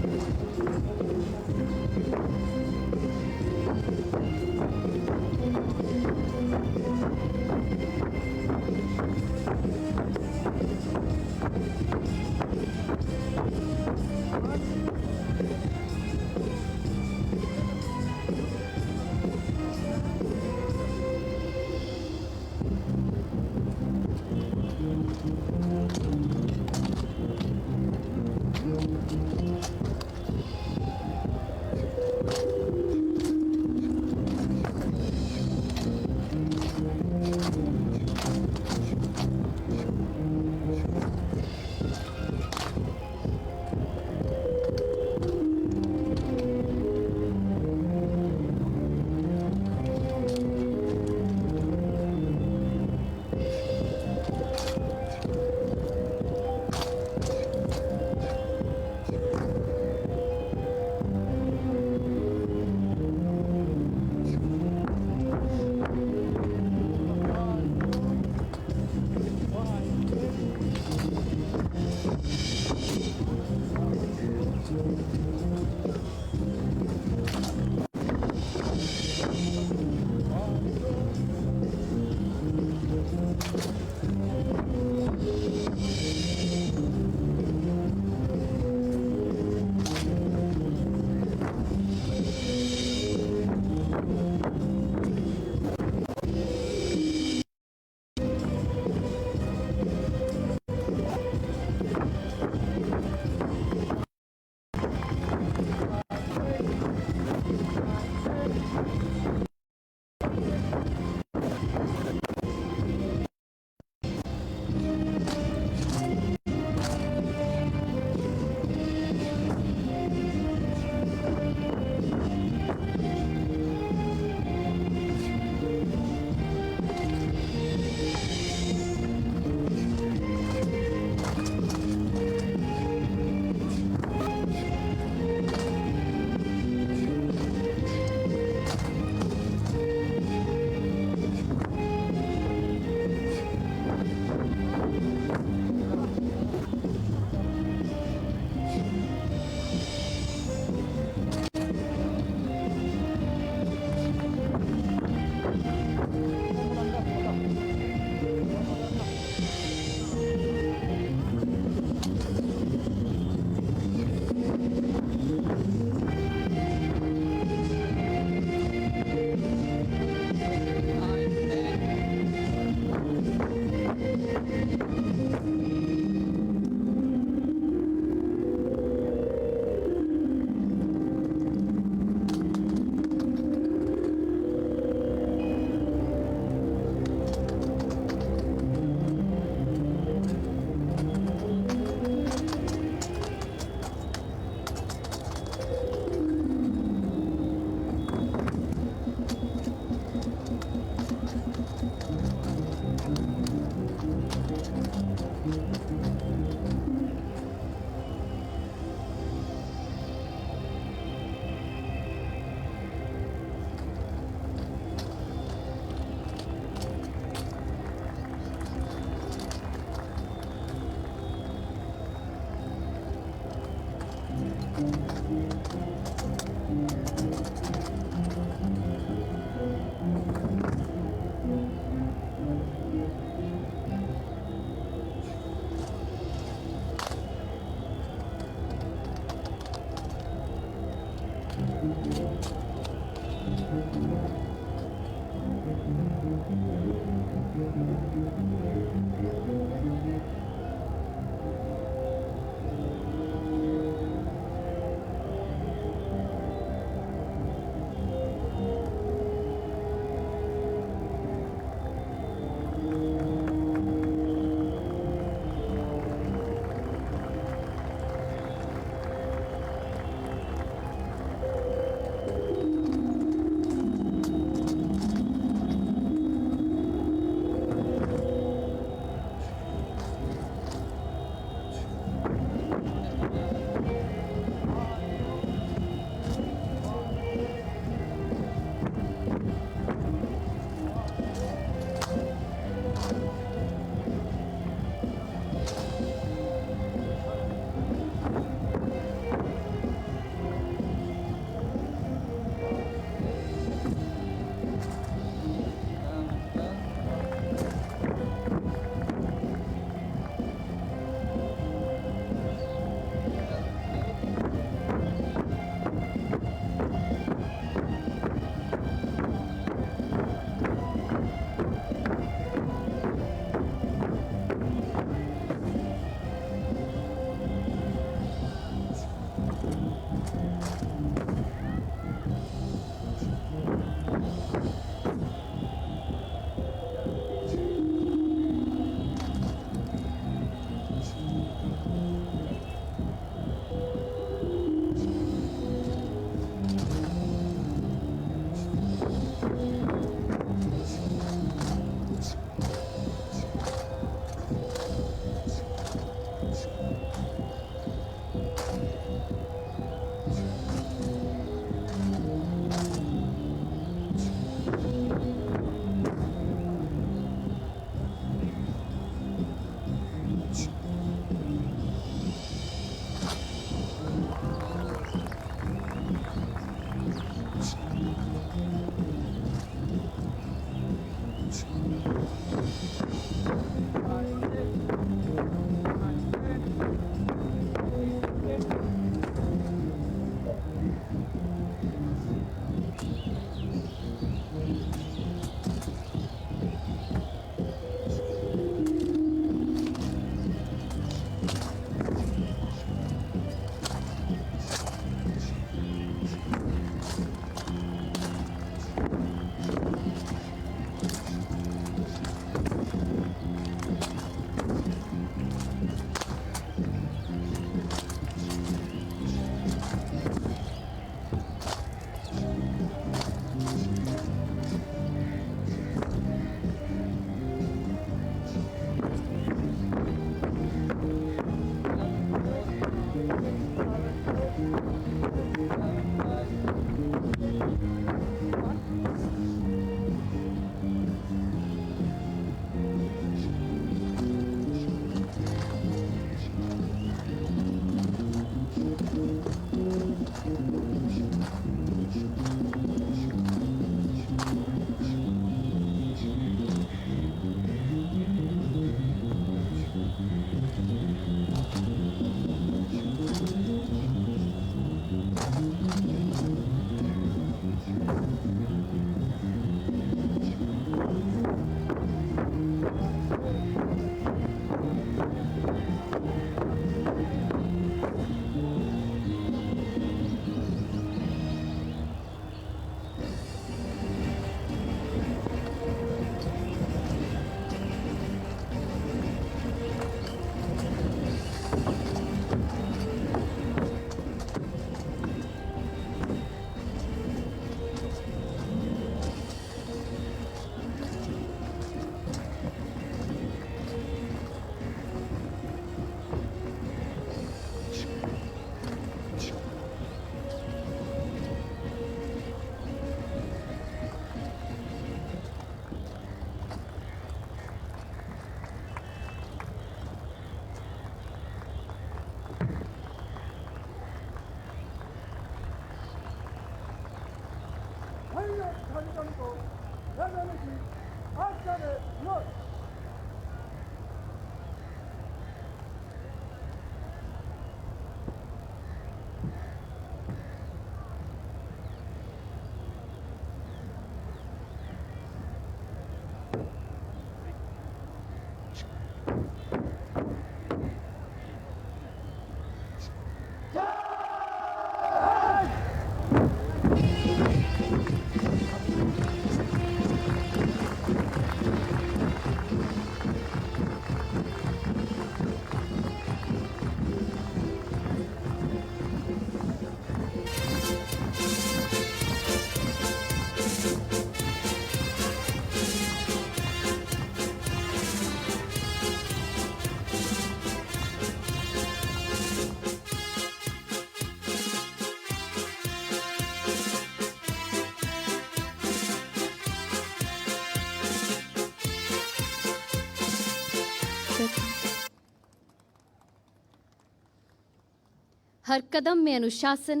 हर कदम में अनुशासन,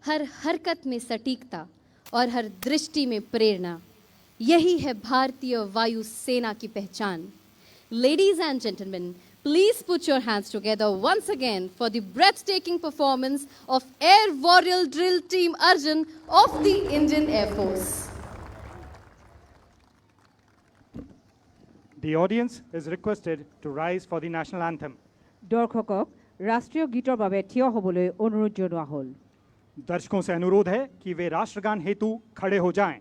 हर हरकत में सटीकता और हर दृष्टि में प्रेरणा, यही है भारतीय वायु सेना की पहचान. Ladies and gentlemen, please put your hands together once again for the breathtaking performance of Air Warrior Drill Team Arjun of the Indian Air Force. The audience is requested to rise for the national anthem. দৰ্শকক ৰাষ্ট্ৰীয় গীতৰ বাবে থিয় হ'বলৈ অনুৰোধ জনোৱা হ'ল. दर्शकों से अनुरोध है कि वे राष्ट्रगान हेतु खड़े हो जाएं.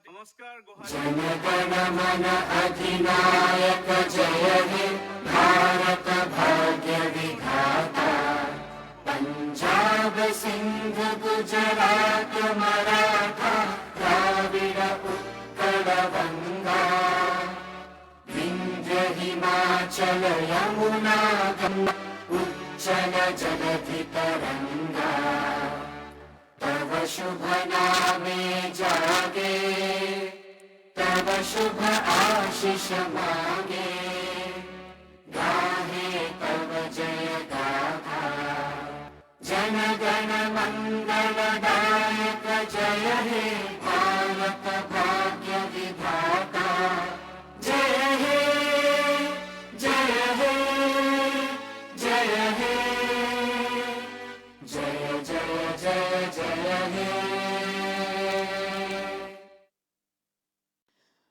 नमस्कार जनगण मन अधिनायक जय हे भारत भाग्य विधाता. पंजाब सिंध गुजरात मराठा द्राविड उत्कल गंगा. विंध्य हिमाचल यमुना गंगा उज्जल जलधि तरंगा. तव शुभ नामे जागे, तव शुभ आशीष मांगे. गाहे तव जय गाथा, जन गण मंगलदायक जय हे भारत भाग्य विधाता. जय हे जय हे जय हे जय जय जय जय हे.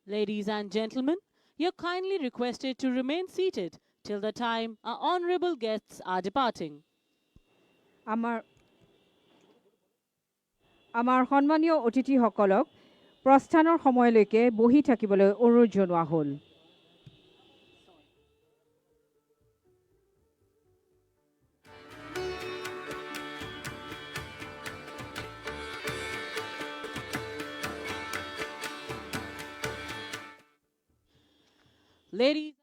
Ladies and gentlemen, you're kindly requested to remain seated till the time our honorable guests are departing. আমাৰ সন্মানীয় অতিথিসকলক প্ৰস্থানৰ সময়লৈকে বহি থাকিবলৈ অনুৰোধ জনোৱা হ'ল. Ladies